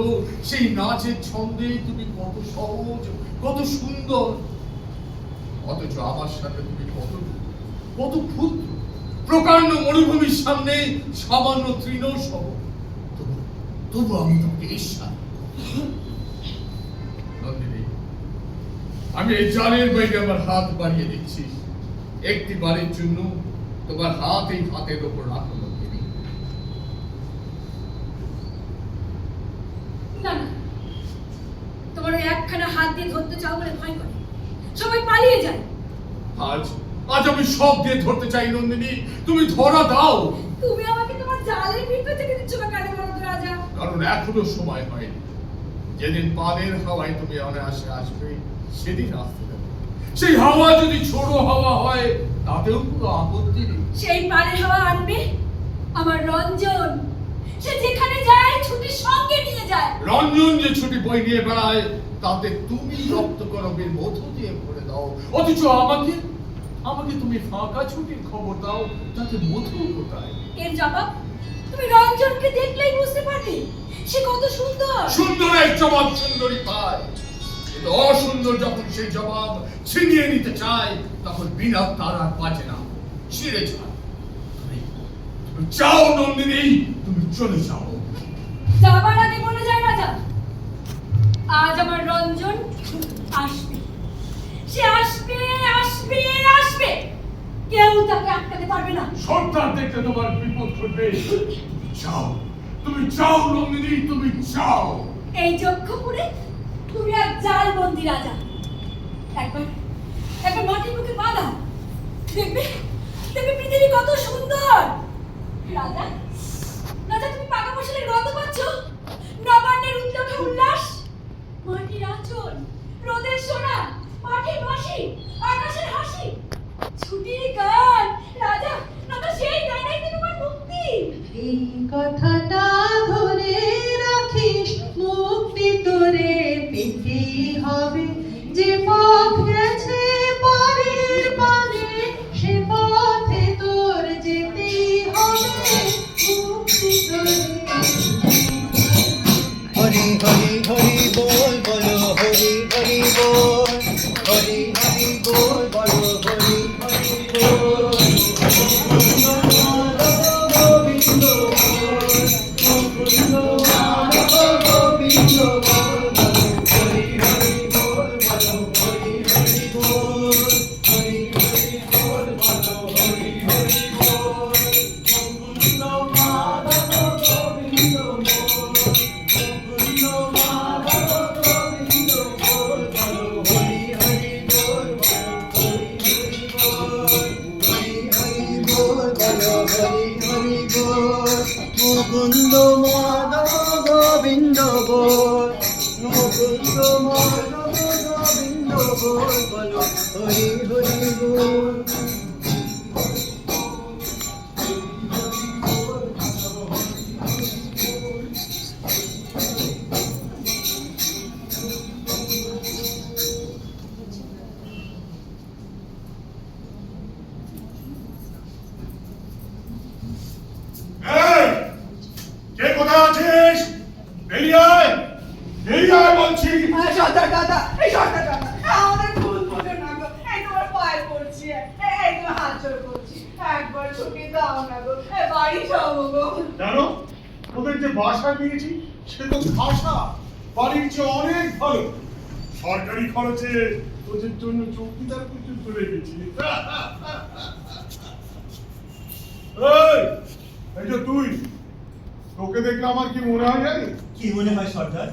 সেই নাচের ছন্দে তুমি কত সহজ, কত সুন্দর। অথচ আমার সাথে তুমি কত ক্ষুদ্র, প্রকাণ্ড মরুভূমির সামনে সামান্য তৃণ সহ। তবু আমি তোমাকে ঈর্ষা। নন্দিনী, আমি এই জালের বাইরে আমার হাত বাড়িয়ে দিচ্ছি।
একটি বারের জন্য তোমার হাত এই হাতের ওপর রাখো নন্দিনী।
না না, তোমার ওই একখানা হাত দিয়ে ধরতে চাও বলে ভয় করে সবাই পালিয়ে যায়।
আজ আজ আমি সব দিয়ে ধরতে চাই নন্দিনী, তুমি ধরা দাও।
তুমি আমাকে তোমার জালের ভিতর থেকে দিচ্ছ না কেন বলো তো রাজা?
কারণ এখনো সময় হয়নি। যেদিন পানের হাওয়ায় তুমি অনায়াসে আসবে সেদিন আসতে দেবে। সেই হাওয়া যদি ছোড়ো হাওয়া হয় তাতেও কোনো আপত্তি নেই।
সেই পারে হাওয়া আনবে আমার রঞ্জন, সে যেখানে যায় ছুটির সঙ্গে নিয়ে যায়।
রঞ্জন যে ছুটি বই নিয়ে বেড়ায় তাতে তুমি রক্তকরবের মধ্য দিয়ে ভরে দাও, অথচ আমাকে আমাকে তুমি ফাঁকা ছুটির খবর দাও, তাতে মধু কোথায়?
এর জবাব তুমি রঞ্জনকে দেখলেই বুঝতে পারবে সে কত সুন্দর।
সুন্দরের জবাব সুন্দরী পায়, কিন্তু অসুন্দর যখন সেই জবাব ছিনিয়ে নিতে চায় তখন বিনা তার আর বাঁচে না, ছিঁড়ে যায়। তুমি চাও নন্দিনী, তুমি চলে যাও।
যাবার আগে বলে যায় রাজা, আজ আমার রঞ্জন আসবে, সে আসবে আসবে আসবে, কেউ তাকে আটকাতে পারবে না।
সন্তান দেখতে তোমার বিপদ ঘটবে। চাও, তুমি চাও নন্দিনী, তুমি চাও।
এই যক্ষপুরে তুমি এক জাল বন্দি রাজা। একবার একবার মাটির বুকে বাঁধা, দেখবে দেখবে পৃথিবী কত সুন্দর। রাজা রাজা তুমি পাকা ফসলের গন্ধ পাচ্ছ, নবান্নের উদ্যোগ উল্লাস, মাটির আঁচল, রোদের সোনা, মাটির বাঁশি, আকাশের হাসি, ছুটির গান। রাজা রাজা সেই গানেই তো তোমার মুক্তি।
এই কথাটা ধরে রাখিস, মুক্তি তোরে পেতেই হবে। যে পথ গেছে পরের পানে, সে পথে তোর যেতেই হবে। মুক্তি তোরে
হরি হরি হরি বল বলো, হরি হরি বল, হরি হরি বল বলো, হরি হরি বল। গোবিন্দ গোবিন্দ গোবিন্দ হরি হরি বল বলো, হরি হরি বল, হরি হরি বল বলো, হরি হরি বল। গোবিন্দ মাধব গোবিন্দ মুকুন্দ মাধব গোবিন্দ বল, মুকুন্দ মাধব গোবিন্দ বল বলো, হরি হরি বল।
কে কোথায় আছিস? বেরিয়ে আয়, বেরিয়ে আয় বলছি।
সর্দার দাদা, এই সর্দার দাদা, আমাদের ভুল বোঝো না গো, এই তোমার পায়ে পড়ছি, এই তোমার হাত জোড় করছি, একবার ছুটি দাও না গো, বাড়ি যাবো গো।
জানো ওদের যে বাসা নিয়েছি সে তো ভাষা বাড়ির চেয়ে অনেক ভালো। সরকারি খরচে ওদের জন্য চৌকিদার পর্যন্ত রেখেছি। এই যে তুই, তোকে দেখলে আমার কি মনে হয় জানি?
কি মনে হয় সর্দার?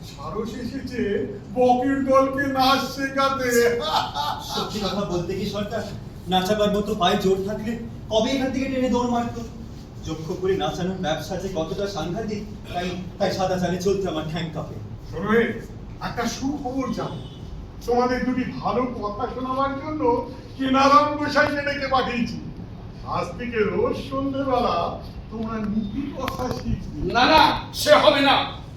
সারস এসেছে বকের দলকে নাচ শেখাতে।
সত্যি কথা বলতে কি সর্দার, নাচাবার মতো পায়ে জোর থাকলে কবে এখান থেকে টেনে দৌড় মারতো। যক্ষ করে নাচানোর ব্যবসা যে কতটা সাংঘাতিক, তাই তাই সাদা চালে চলতে আমার ঠ্যাং কাঁপে।
শোনো রে, একটা সুখবর জানো, তোমাদের দুটি ভালো কথা শোনাবার জন্য কেনারাম গোসাইকে ডেকে পাঠিয়েছি। আজ থেকে রোজ সন্ধ্যেবেলা তোমরা নীতি কথা শিখবে।
না না, সে হবে না।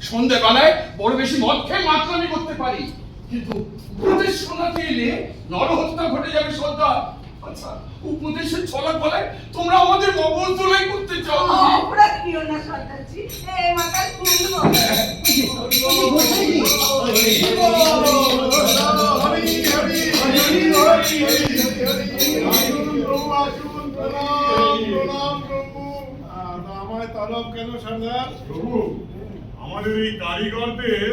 সন্ধ্যেবেলায় বড় বেশি মদ খেয়ে মাতলামি করতে পারি, কিন্তু উপদেশ শোনাতে এলে নরহত্যা ঘটে যাবে সর্দার। আচ্ছা, উপদেশের ছলা বলায় তোমরা আমাদের মগজ দোলাই করতে চাও?
অপরাধ নিও না সর্দারজি, এই মাথার ফুল
হরি হরি হরি হরি প্রভু আসুন, প্রণাম প্রণাম প্রভু। আমায় তলব কেন সর্দার? প্রভু, আমাদের এই কারিগরদের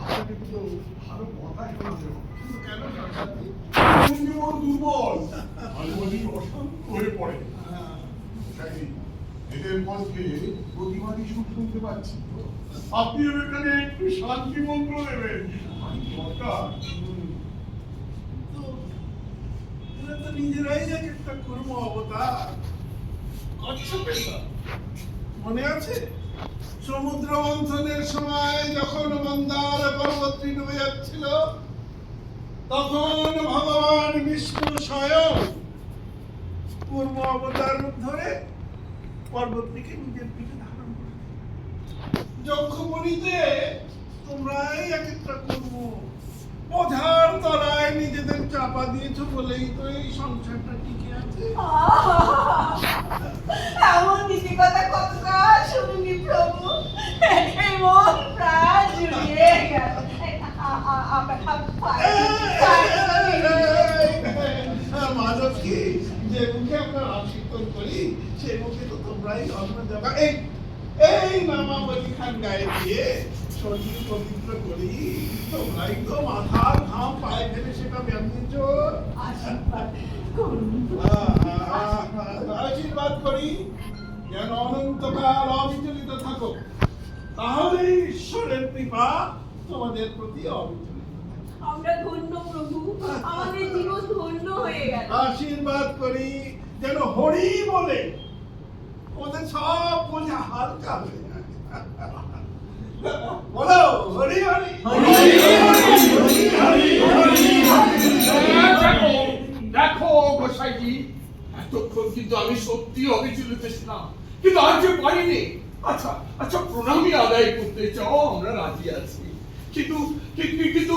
আপনাকে তো ভালো কথা শোনাতে হবে। কিন্তু কেন সর্দার? জীবন দুর্বল মাঝে অশান্ত হয়ে পড়ে। এদের মধ্যে প্রতিবাদী সুর শুনতে পাচ্ছি তো। আপনিও এখানে একটু শান্তি মন্ত্র দেবেন দরকার। এরা তো নিজেরাই এক একটা কর্ম অবতার। কচ্ছপের না মনে আছে সমুদ্র মন্থনের সময় যখন মন্দার পর্বতটি ডুবে যাচ্ছিল, তখন ভগবান বিষ্ণু স্বয়ং পূর্ব অবতার রূপ ধরে পর্বতটিকে নিজের পিঠে ধারণ করে। যক্ষপরীতে তোমরাই এক একটা কর্ম বোঝার তলায় নিজেদের চাপা দিয়েছো বলেই তো এই সংসারটা টিকে আছে।
এমন নীতি কথা কতকাল শুনিনি প্রভু, এই মন প্রাণ জুড়িয়ে গেল।
মাধবকে যে মুখে আমরা আশীর্বাদ করি সেই মুখে তো তোমরাই অন্ন দেবা। এই নামাবলী খান গায়ে দিয়ে শরীর পবিত্র করি, তোমরাই তো মাথার ঘাম পায়ে ফেলে সেটা ব্যান্দিছ।
আশীর্বাদ করুন।
আশীর্বাদ করি যেন অনন্তকাল অবিচলিত থাকো, তাহলে ঈশ্বরের কৃপা তোমাদের প্রতি অবিচলিত।
আমরা ধন্য প্রভু, আমাদের জীবন ধন্য হয়ে গেল।
আশীর্বাদ করি যেন হরি বলে ওদের সব বোঝা হালকা হয়ে যায়। বলো হরি হরি
দেখো গোসাইজি, এতক্ষণ কিন্তু আমি সত্যি অবিচলিত ছিলাম, কিন্তু আজ যে পারিনি। আচ্ছা আচ্ছা, প্রণামী আদায় করতে চাও, আমরা রাজি আছি, কিন্তু কিন্তু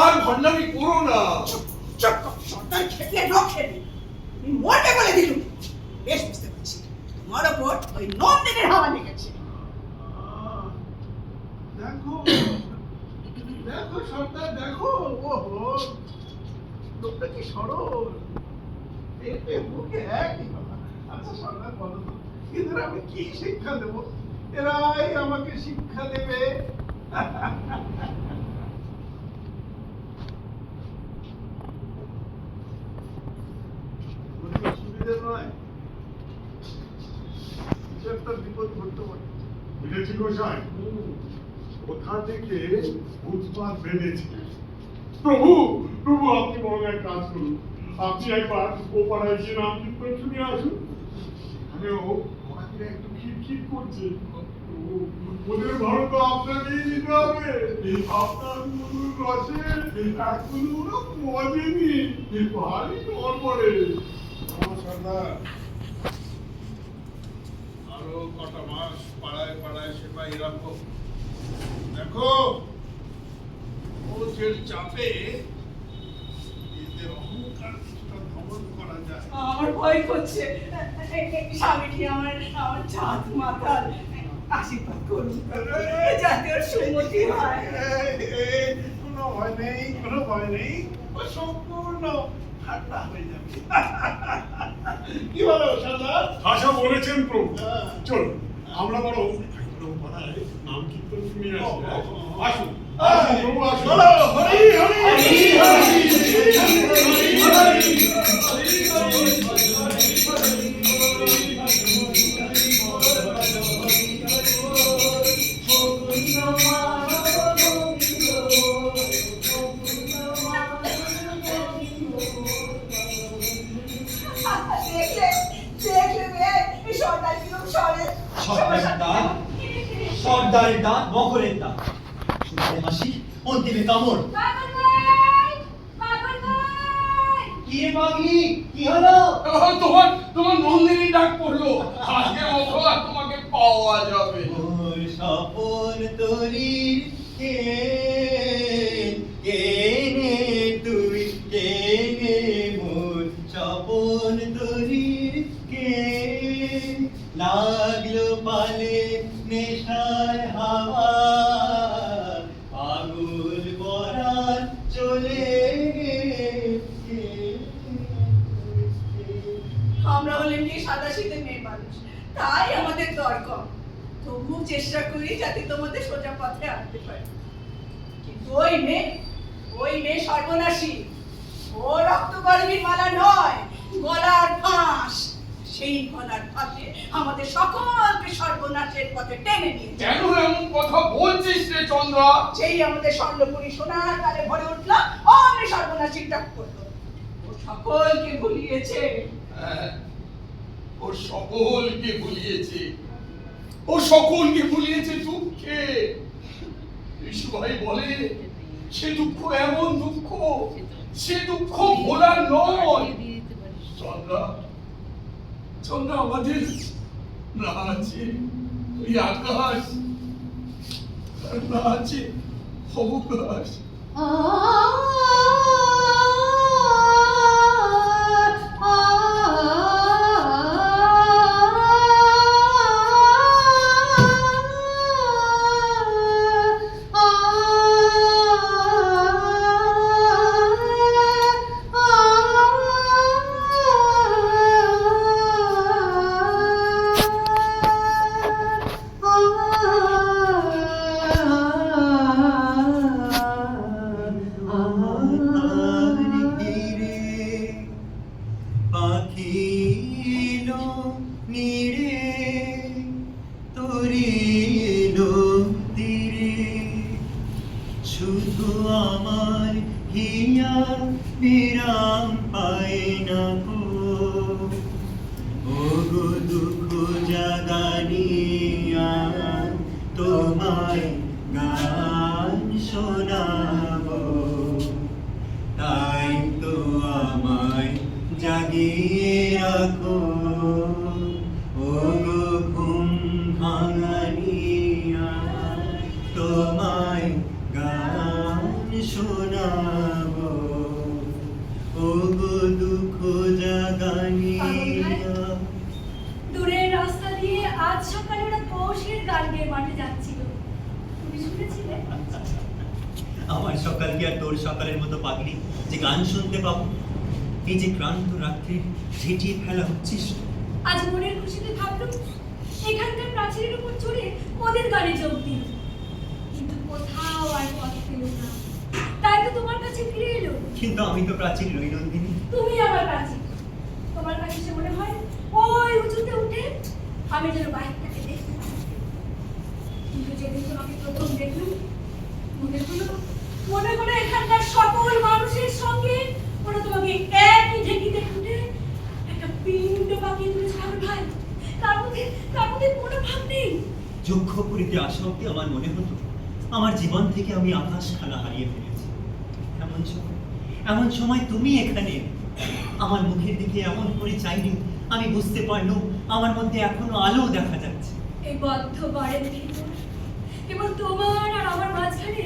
আর ভণ্ডামি করো না।
সরকার খেতে ন খেতে মরবে বলে দিল। বেশ বুঝতে পারছি তোমার ওপর ওই নন্দিনীর হাওয়া লেগেছে।
দেখো দেখো সর্দার, দেখো ওহো লোকটা কি সরল, পেটে মুখে একই কথা। আচ্ছা সর্দার বলো তো, এদের আমি কি শিক্ষা দেব? এরাই আমাকে শিক্ষা দেবে। অসুবিধা নয়, কিছু একটা বিপদ ঘটতে পারে।
বুঝেছি গোসাই, কোথা থেকে উৎপাত বেঁধেছে। প্রভু প্রভু, আপনি বড় এক কাজ করুন, আপনি একবার ও পাড়ায় এসে নাম কীর্তন শুনে আসুন। আমিও ওনাকে একটু খিটখিট করছে। প্রভু, ওদের ভালো তো আপনাকেই দিতে হবে। আপনার মধুর রসে এখনো মজেনি, ভারী ডর পড়ে।
সর্দার আরো কটা মাস পাড়ায় পাড়ায় সেপাই রাখো। দেখো ওদের চাপে এদের অহংকার কিছুটা দমন করা যায়।
আমার ভয় করছে, স্বামীটি আমার চাঁদ মাথার। আশীর্বাদ করুন যাতে ওর সুমতি হয়।
কোনো ভয় নেই, কোনো ভয় নেই, ও সম্পূর্ণ ঠান্ডা হয়ে যাবে। কি বলো সর্দার?
আশা বলেছেন প্রভু। চল আমরা বড় পাড়ায় নাম কীর্তন শুনে আসি। আসুন আসুন প্রভু, আসুন।
বলো হরি হরি
দেখলে দেখলে এই সর্দার কিরম সরে।
সর্দারের দাঁত, সর্দারের দাঁত বকরের দাঁত, শুরুতে হাসি, অন্তিমে কামড়। কি রে পাগলি, কি হলো?
তোমার নন্দিনী ডাক পড়লো, আজকে মতো আর তোমাকে পাওয়া যাবে।
মোর স্বপন তরির কে নে তুই, কে নে মোর স্বপন তরির কে, লাগলো পালে নেশার হাওয়া, পাগল পরাণ চলে গেছে।
আমরা হলেন কি সাদা শীতের মেয়ে মানুষ, তাই আমাদের দর কম। তবুও চেষ্টা করি যাতে তোমাদের সোজা পথে আনতে পারি। কিন্তু ওই মেয়ে সর্বনাশী। ও ও রক্তকরবীর মালা নয়, গলার ফাঁস। সেই গলার ফাঁসে আমাদের সকলকে সর্বনাশের পথে টেনে নিয়ে
কেন এমন কথা বলছিস রে চন্দ্রা?
যেই আমাদের স্বর্ণপুরী সোনার কালে ভরে উঠলো, অমনি সর্বনাশী ডাক করলো। ও সকলকে ভুলিয়েছে।
হ্যাঁ, ও সকলকে ভুলিয়েছে, ও সকলকে ভুলিয়েছে দুঃখে। সবাই বলে সে দুঃখ এমন দুঃখ, সে দুঃখ ভোলার নয়। চন্দ্রা, চন্দ্রা, আমাদের না আছে ওই আকাশ, আর না আছে অবকাশ।
শুধু আমার হিয়া বিরাম পায় না গো, ও গো দুঃখ জাগানিয়া তোমায় গান শোনাবো, তাই তো আমায় জাগিয়ে রাখো, ও গো ঘুম ভাঙানিয়া তোমায় গান শোনাবো, ও গো দুঃখ জাগানিয়া।
দূরের রাস্তা দিয়ে আজ সকালে ওরা কৌশির গান গেয়ে মাঠে যাচ্ছিল, তুমি শুনেছিলে?
আমার সকাল কি আর তোর সকালের মতো পাগলি যে গান শুনতে পাবো? এই যে ক্লান্ত রাত্রে ঝেঁটিয়ে ফেলা হচ্ছিস।
আজ মনের খুশিতে ভাবলাম এখানকার প্রাচীরের উপর চড়ে ওদের গানে যোগ দিই, কিন্তু কোথাও আর পথ পেল না, তাই তো তোমার কাছে ফিরে এলো।
কিন্তু আমি তো প্রাচীর নই নন্দিনী।
তুমি আমার প্রাচীর, তোমার কাছে সে মনে হয় ওই উঁচুতে উঠে আমি যেন বাইকটাকে দেখতে পাই। কিন্তু যেদিন তোমাকে প্রথম দেখলুম মনে হলো এখানকার সকল মানুষের সঙ্গে ওরা তোমাকে একই ঢেকিতে উঠে একটা পিণ্ড পাকিয়ে তুলেছে। ভাই, তার মধ্যে কোনো ভাব নেই।
যক্ষপুরীতে আসা অব্দি আমার মনে হতো আমার জীবন থেকে আমি আকাশ খানা হারিয়ে ফেলেছি। এমন সময় তুমি এখানে আমার মুখের দিকে এমন করে চাইলে আমি বুঝতে পারলাম আমার মধ্যে এখনো আলো দেখা যাচ্ছে।
এই বদ্ধ বাড়ির ভিতর কেবল তোমার আর আমার মাঝখানে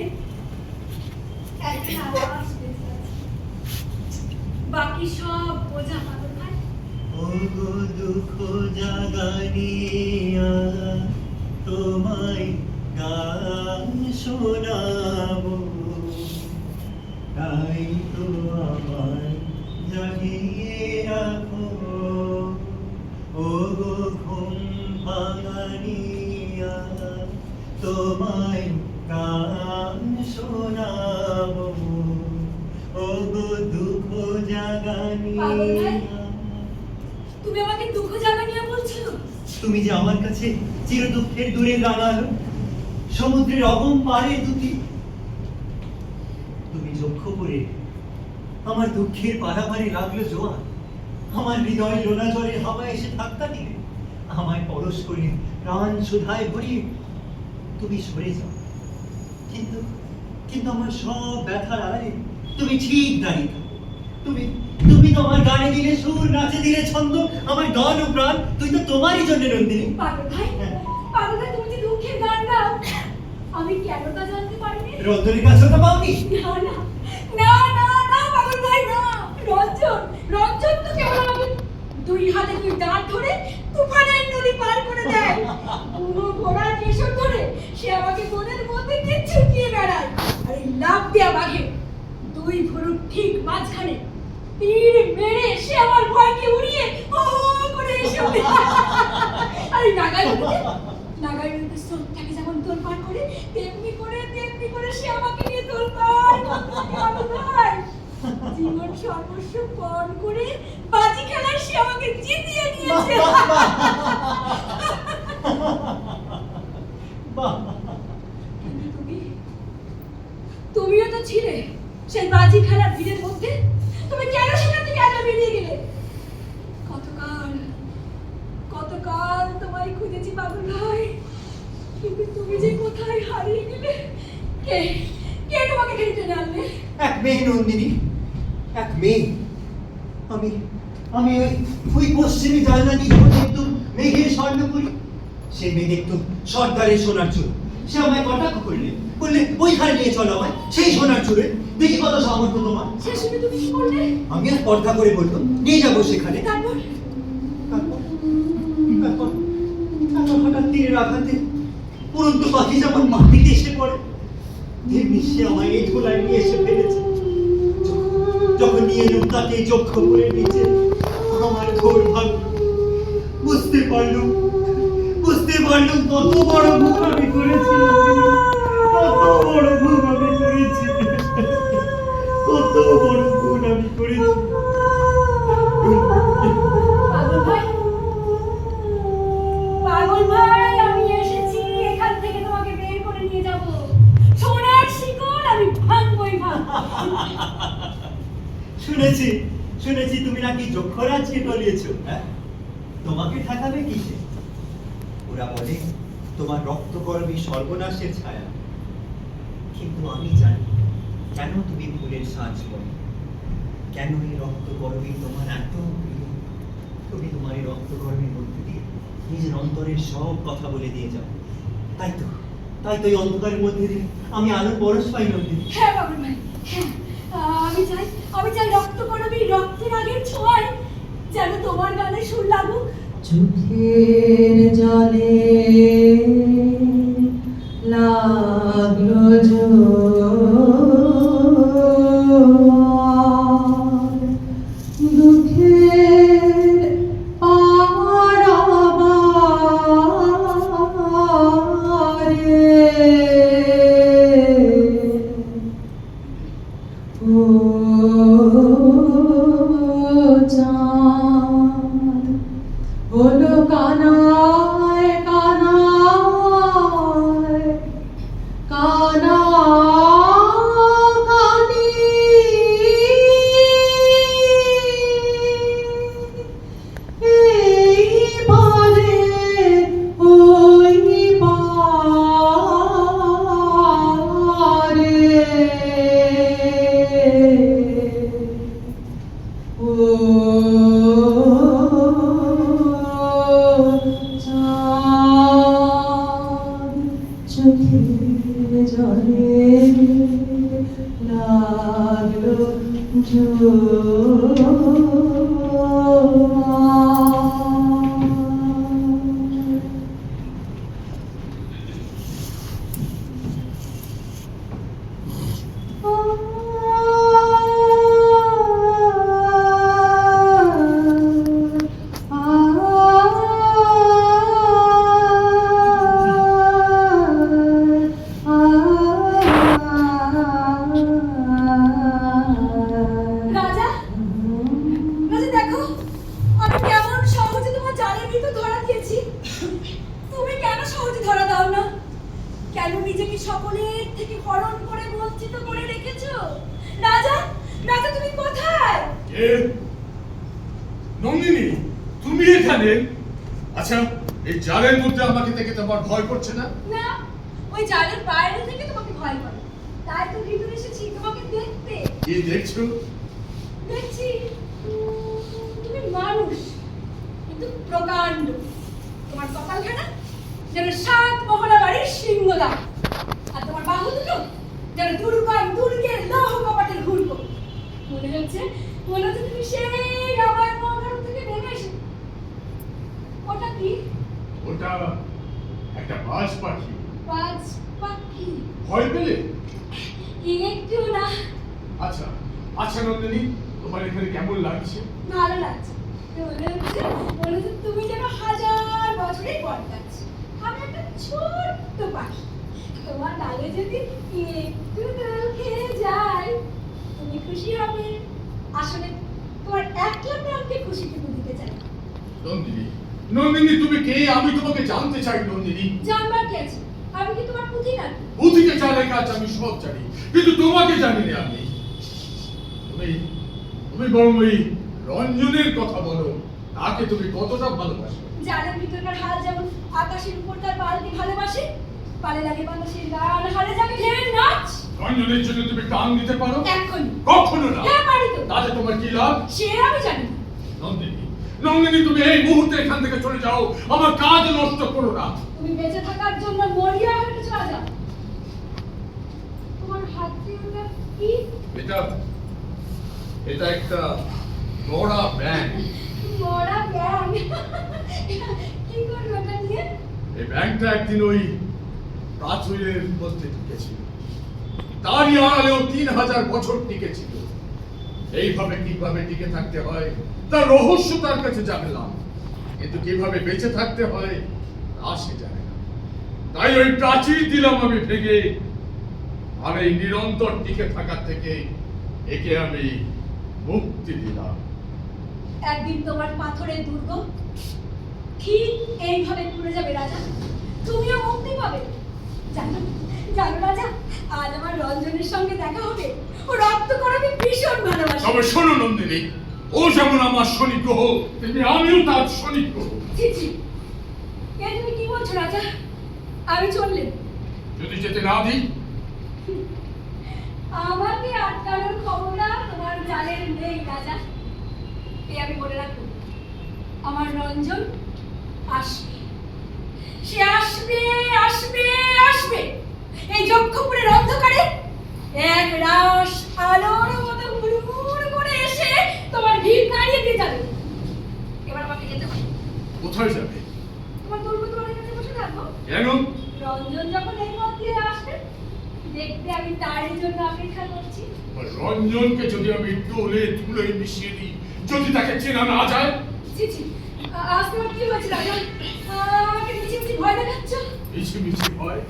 একটা আওয়াজ বেজে আছে, বাকি সব বোঝা পাগল ভাই।
ও গো দুঃখ জাগানিয়া তোমায় গান শোনাবো, তাই তো আমায় জাগিয়ে রাখো, ও গো ঘুম ভাঙানিয়া তোমায় গান শোনাবো, ও গো দুঃখ জাগানিয়া।
তুমি আমাকে দুঃখ জাগানিয়া বলছো?
তুমি যে আমার কাছে চির দুঃখের দূরে দাঁড়ালো, সমুদ্রের অগম পারে দুটি। তুমি যক্ষপুরে আমার দুঃখের পারাপারে লাগলো জোয়ার, আমার হৃদয় লোনা জলের হাওয়ায় এসে ধাক্কা দিলে, আমায় পরশ করে প্রাণ সুধায় ভরিয়ে তুমি সরে যাও। কিন্তু কিন্তু আমার সব ব্যথার আড়ালে তুমি ঠিক দাঁড়িয়ে থাকো। তুমি তো আমার গানে দিলে সুর, নাচে দিলে ছন্দ, আমার গান ও প্রাণ তুই তো তোমারই জন্য নন্দিনী।
পাগল ভাই, তুমি যে দুঃখের গান গাও আমি কেন তা জানতে পারিনি।
রঞ্জনের কাছে তো পাওনি?
না না না না না পাগল ভাই না, রঞ্জন তো কেবল আমাকে দুই হাতে দুই দাঁত ধরে তুফানের নদী পার করে দেয়, পুরো ঘোড়ার কেশর ধরে সে আমাকে বনের মধ্যে দিয়ে ছুটিয়ে বেড়ায়, আর এই লাফ দেয়া বাঘে দুই ভুরুর ঠিক মাঝখানে তীর মেরে সে আমার ভয়কে উড়িয়ে ও করে এসে আর নাগাই নদীতে স্রোতটাকে যেমন তোলপাড় করে তেমনি করে সে আমাকে নিয়ে তোলপাড় করতে ভাই। জীবন সর্বস্ব পণ করে বাজি খেলায় সে আমাকে জিতিয়ে নিয়েছে। কিন্তু তুমিও তো ছিলে সেই বাজি খেলার ভিড়ের মধ্যে। তুমি কেন সেখান থেকে একা বেরিয়ে গেলে? কতকাল তোমায় খুঁজেছি পাগল ভাই, কিন্তু তুমি যে কোথায় হারিয়ে গেলে। কে কে তোমাকে এখানে টেনে আনলে?
এক মেয়ে নন্দিনী, এক মেয়ে। আমি আমি ওই পশ্চিমী জানলা দিয়ে যখন দেখতুম মেঘের স্বর্ণপুরী, সেই মেয়ে দেখতুম সর্দারের সোনার চুল। সে আমায় কটাক্ষ বললে ওইখানে নিয়ে চলো আমায়, সেই সোনার চুলে দেখি কত সামর্থ্য তোমার।
সে শুনে তুমি কি করলে?
আমি আর পর্দা করে বলতো নিয়ে যাবো সেখানে।
তারপর
হঠাৎ তীরের আঘাতে পরন্তু পাখি যেমন মাটিতে এসে পড়ে, তেমনি সে আমায় এই ধুলায় নিয়ে এসে ফেলেছে। যখন নিয়ে এলুম তাকে যক্ষ করে নিচে, আমার ঘোর ভাগ্য। বুঝতে পারলুম কত বড় ভুল আমি করেছি, কত বড় ভুল আমি করেছি, কত বড় ভুল আমি করেছি।
পাগল ভাই, আমি এসেছি এখান থেকে তোমাকে বের করে নিয়ে যাব। সোনার শিকল আমি ভাঙবই ভাঙবো।
শুনেছি তুমি নাকি যক্ষরাজকে টলিয়েছো। হ্যাঁ, তোমাকে ঠেকাবে কিসে? ওরা বলে তোমার রক্তকরবী সর্বনাশের ছায়া, কিন্তু আমি জানি কেন তুমি ফুলের সাজ করো, কেন এই রক্তকরবী তোমার এত প্রিয়। তুমি তোমার এই রক্তকরবীর মধ্যে দিয়ে নিজের অন্তরের সব কথা বলে দিয়ে যাও। তাই তো এই অন্ধকারের মধ্যে দিয়ে আমি আলোর পরশ পাই নন্দিনী।
হ্যাঁ পাগল ভাই, হ্যাঁ, আমি চাই রক্ত করবি রক্তের আগের ছোঁয়ায় যেন তোমার গানে সুর লাগুক।
চোখের জলে লাগলো জোয়ার, দুঃখের পারাবারে ও চাঁদ হলো কানায় কানায় কানাকানি, এইবারে ওই পারে ও চাঁদ, চোখের জলে লাগলো
রাজা, দেখো আমি কেমন সহজে তোমার জালের ভিতর ধরা দিয়েছি। তুমি কেন সহজে ধরা দাও না? কেন নিজেকে সকলের থেকে হরণ করে বঞ্চিত করে রেখেছো? রাজা, তুমি কোথায়?
নন্দিনী, তুমি এখানে? আচ্ছা, এই জালের মধ্যে আমাকে দেখে তোমার ভয় করছে না?
না, ওই জালের বাইরে থেকে তোমাকে ভয় করে, তাই তো ভিতরে এসেছি তোমাকে দেখতে।
কি দেখছো?
দেখছি তুমি মানুষ, কিন্তু প্রকাণ্ড। তোমার কপালখানা যেন 7 মহলা বাড়ির সিংহদ্বার, আর তোমার বাহু দুটো যেন দুর্গের লৌহ কপাটের ঘুরবো। মনে হচ্ছে তুমি সেই আমার মহাভারত থেকে নেমে এসে। ওটা কি?
ওটা একটা বাজ পাখি।
বাজ পাখি?
ভয় পেলে?
একটু না।
আচ্ছা নন্দিনী, তোমার এখানে কেমন লাগছে?
ভালো লাগছে। মনে হচ্ছে তুমি যেন 1000 বছরের পর যাচ্ছি। আমি একটা ছোট্ট পাখি, তোমার ডালে যদি একটু দোল খেয়ে যাই তুমি খুশি হবে। আসলে একলা প্রাণকে খুশিটুকু দিতে চাই।
নন্দিনী, নন্দিনী তুমি কে? আমি তোমাকে জানতে চাই নন্দিনী।
জানবার কি আছে? আমি কি তোমার পুঁথি নাকি?
বুদ্ধিকে জানে কাজ আমি সব জানি, কিন্তু তোমাকে জানি না আমি। তুমি তুমি বরং ওই রঞ্জনের কথা বলো, তাকে তুমি কতটা ভালোবাসো?
জানের ভিতরকার হাল যেমন আকাশের উপর তার পালকে ভালোবাসে, পালে লাগে বাতাসের গান, হালে যাবে ঢের নাচ।
রঞ্জনের জন্য তুমি প্রাণ দিতে পারো?
এক্ষুনি।
কখনো না।
হ্যাঁ পারি তো।
তাতে তোমার কি লাভ?
সে আমি জানি না।
নন্দিনী, নন্দিনী তুমি এই মুহূর্তে এখান থেকে চলে যাও, আমার কাজ নষ্ট করো না।
তুমি বেঁচে থাকার জন্য মরিয়া হয়ে চলে যাও। তোমার হাতে ওটা কি?
এটা একটা বড়া ব্যাং।
মরা ব্যাং। কি করবে ওটা নিয়ে?
এই ব্যাংকটা একদিন ওই প্রাচীরের মধ্যে টিকেছিল, তারই আড়ালেও 3000 বছর টিকেছিল। এইভাবে কিভাবে টিকে থাকতে হয় তার রহস্য তার কাছে জানলাম, কিন্তু কিভাবে বেঁচে থাকতে হয় তা সে জানে না। তাই ওই প্রাচীর দিলাম আমি ভেঙে, আর এই নিরন্তর টিকে থাকার থেকে একে আমি মুক্তি দিলাম।
একদিন তোমার পাথরের দুর্গ ঠিক এইভাবে খুলে যাবে রাজা, তুমিও মুক্তি পাবে। জানো জানো রাজা, আজ আমার রঞ্জনের সঙ্গে দেখা হবে। ও রক্ত করাকে ভীষণ ভালোবাসে।
তবে শোনো নন্দিনী, ও যেমন আমার শনি গ্রহ, তেমনি আমিও তার শনি গ্রহ।
ছি ছি, এ তুমি কি বলছো রাজা? আমি চললে
যদি যেতে না দিই?
আমাকে আটকানোর ক্ষমতা তোমার জালের নেই রাজা। এই আমি বলে রাখবো, আমার রঞ্জন আসবে। সে আসবে আসবে আসবে এই যক্ষপুরের অন্ধকারে এক রাস আলোর মতো হুড়মুড় করে এসে তোমার ভিড় নাড়িয়ে দিয়ে যাবে। এবার আমাকে যেতে হবে।
কোথায় যাবে?
তোমার দুর্গ তোমার কাছে বসে থাকবো।
কেন?
রঞ্জন যখন এই পথ দিয়ে আসবে, দেখতে আমি তারই জন্য অপেক্ষা করছি।
রঞ্জনকে যদি আমি টোলে ধুলে মিশিয়ে দিই, যদি তাকে চেনা না যায়?
ছি ছি, আজ তোমার কি হয়েছে রাজা? আমাকে মিছিমিছি ভয় দেখাচ্ছ।
মিছিমিছি ভয়?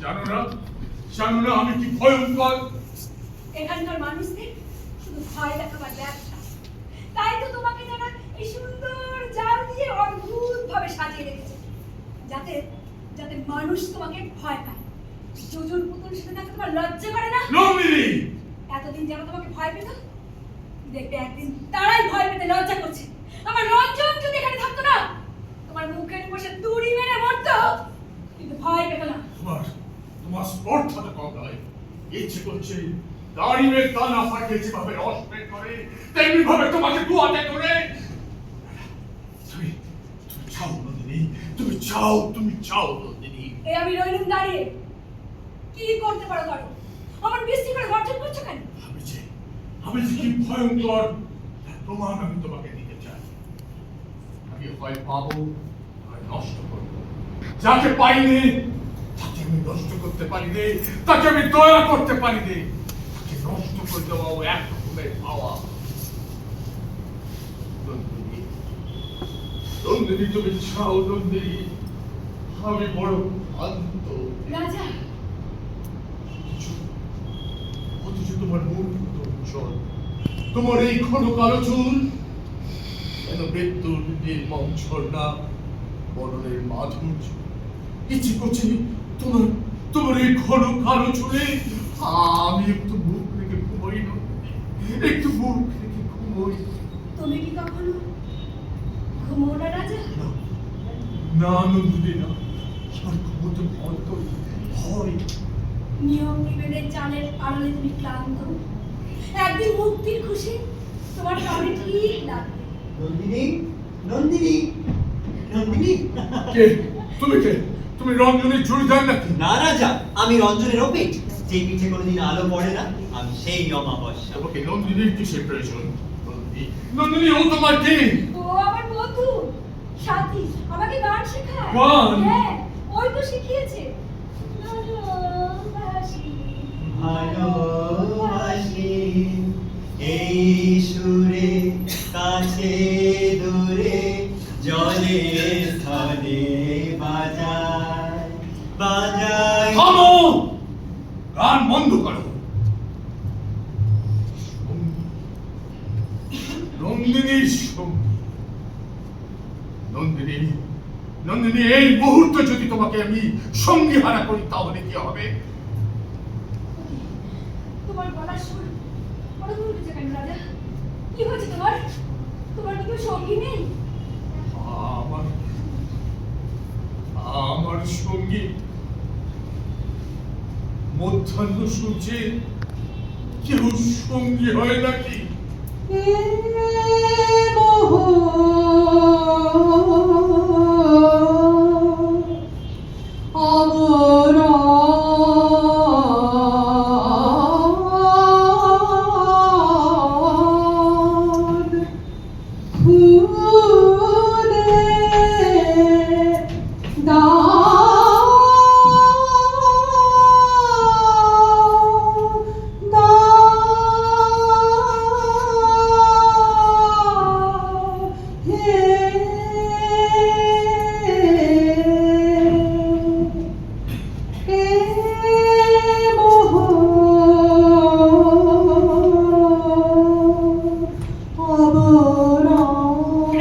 জানো না, জানো না আমি কি ভয়ঙ্কর?
এখানকার মানুষদের শুধু ভয় দেখাবার ব্যবসা, তাই তো তোমাকে যারা এই সুন্দর জাল দিয়ে অদ্ভুত ভাবে সাজিয়ে রেখেছে, যাতে যাতে মানুষ তোমাকে ভয় পায়। জুজুর পুতুল সাথে থাকতে তোমার লজ্জা করে না?
নন্দিনী!
এতদিন যারা তোমাকে ভয় পেত, দেখবে একদিন তারাই ভয় পেতে লজ্জা করছে। আমার রঞ্জন যদি এখানে থাকতো না, তোমার মুখের বসে তুড়ি মেরে মরতো, কিন্তু ভয় পেত না।
তোমার স্পর্ধা কম নয়। ইচ্ছে করছে দাড়িমের দানা ফাটিয়ে যেভাবে রস বের করে, তেমনি ভাবে তোমাকে দুয়াতে ধরে। তুমি তুমি চাও নন্দিনী, তুমি চাও নন্দিনী।
এই আমি রইলুম দাঁড়িয়ে, কি করতে পারো করো। আমার বৃষ্টি করে গর্জন করছো কেন?
আমি যে কি ভয়ঙ্কর তার প্রমাণ আমি তোমাকে দিতে চাই। আমি হয় পাবো আর নষ্ট করবো। যাকে পাইনি তাকে আমি নষ্ট করতে পারি নে, তাকে আমি দয়া করতে পারি নে, তাকে নষ্ট করে দেওয়াও এক রকমের পাওয়া। নন্দিনী, নন্দিনী তুমি চাও নন্দিনী, আমি বড় ক্লান্ত।
রাজা,
অথচ তোমার মুখ উজ্জ্বল, তোমার এই ঘন কালো চুল যেন মৃত্যুর নির্মম ঝর্ণা, মরণের মাধুর্য। ইচ্ছে করছে তোমার তোমার এই ঘন কালো চুলে আমি একটু মুখ রেখে ঘুমাই নন্দিনী, একটু মুখ রেখে ঘুমাই।
তুমি কি কখনো ঘুমো না রাজা?
না নন্দিনী না, আমার ঘুমোতে ভয় করে, ভয়।
নিয়ম নিবেদের চালের আড়ালে তুমি ক্লান্ত, একদিন মুক্তির খুশি তোমার কানে ঠিক লাগবে।
নন্দিনী, নন্দিনী, নন্দিনী।
কে তুমি? কে তুমি? রঞ্জনের জুড়িদার নাকি?
না রাজা, আমি রঞ্জনের অপিঠ। যে পিঠে কোনোদিন আলো পড়ে না, আমি সেই অমাবস্যা।
তোমাকে নন্দিনীর কিসের প্রয়োজন? নন্দিনী ও তোমার কে?
ও আমার বন্ধু, সাথী, আমাকে গান শেখায়।
গান?
হ্যাঁ, ওই তো শিখিয়েছে। ভালোবাসি,
ভালোবাসি এই সুরে, কাছে দূরে, জলে স্থলে বাজায় বাজায়।
থামো! গান বন্ধ করো। নন্দিনীর সঙ্গী। নন্দিনী, নন্দিনী, এই মুহূর্তে যদি তোমাকে আমি সঙ্গী হারা করি তাহলে কি হবে?
তোমার গলার সুর ওরকম উঠেছে কেন রাজা? কি হয়েছে তোমার? তোমার কি কেউ সঙ্গী নেই?
আমার আমার সঙ্গী মধ্যাহ্ন সূর্যে কেউ সঙ্গী হয় নাকি?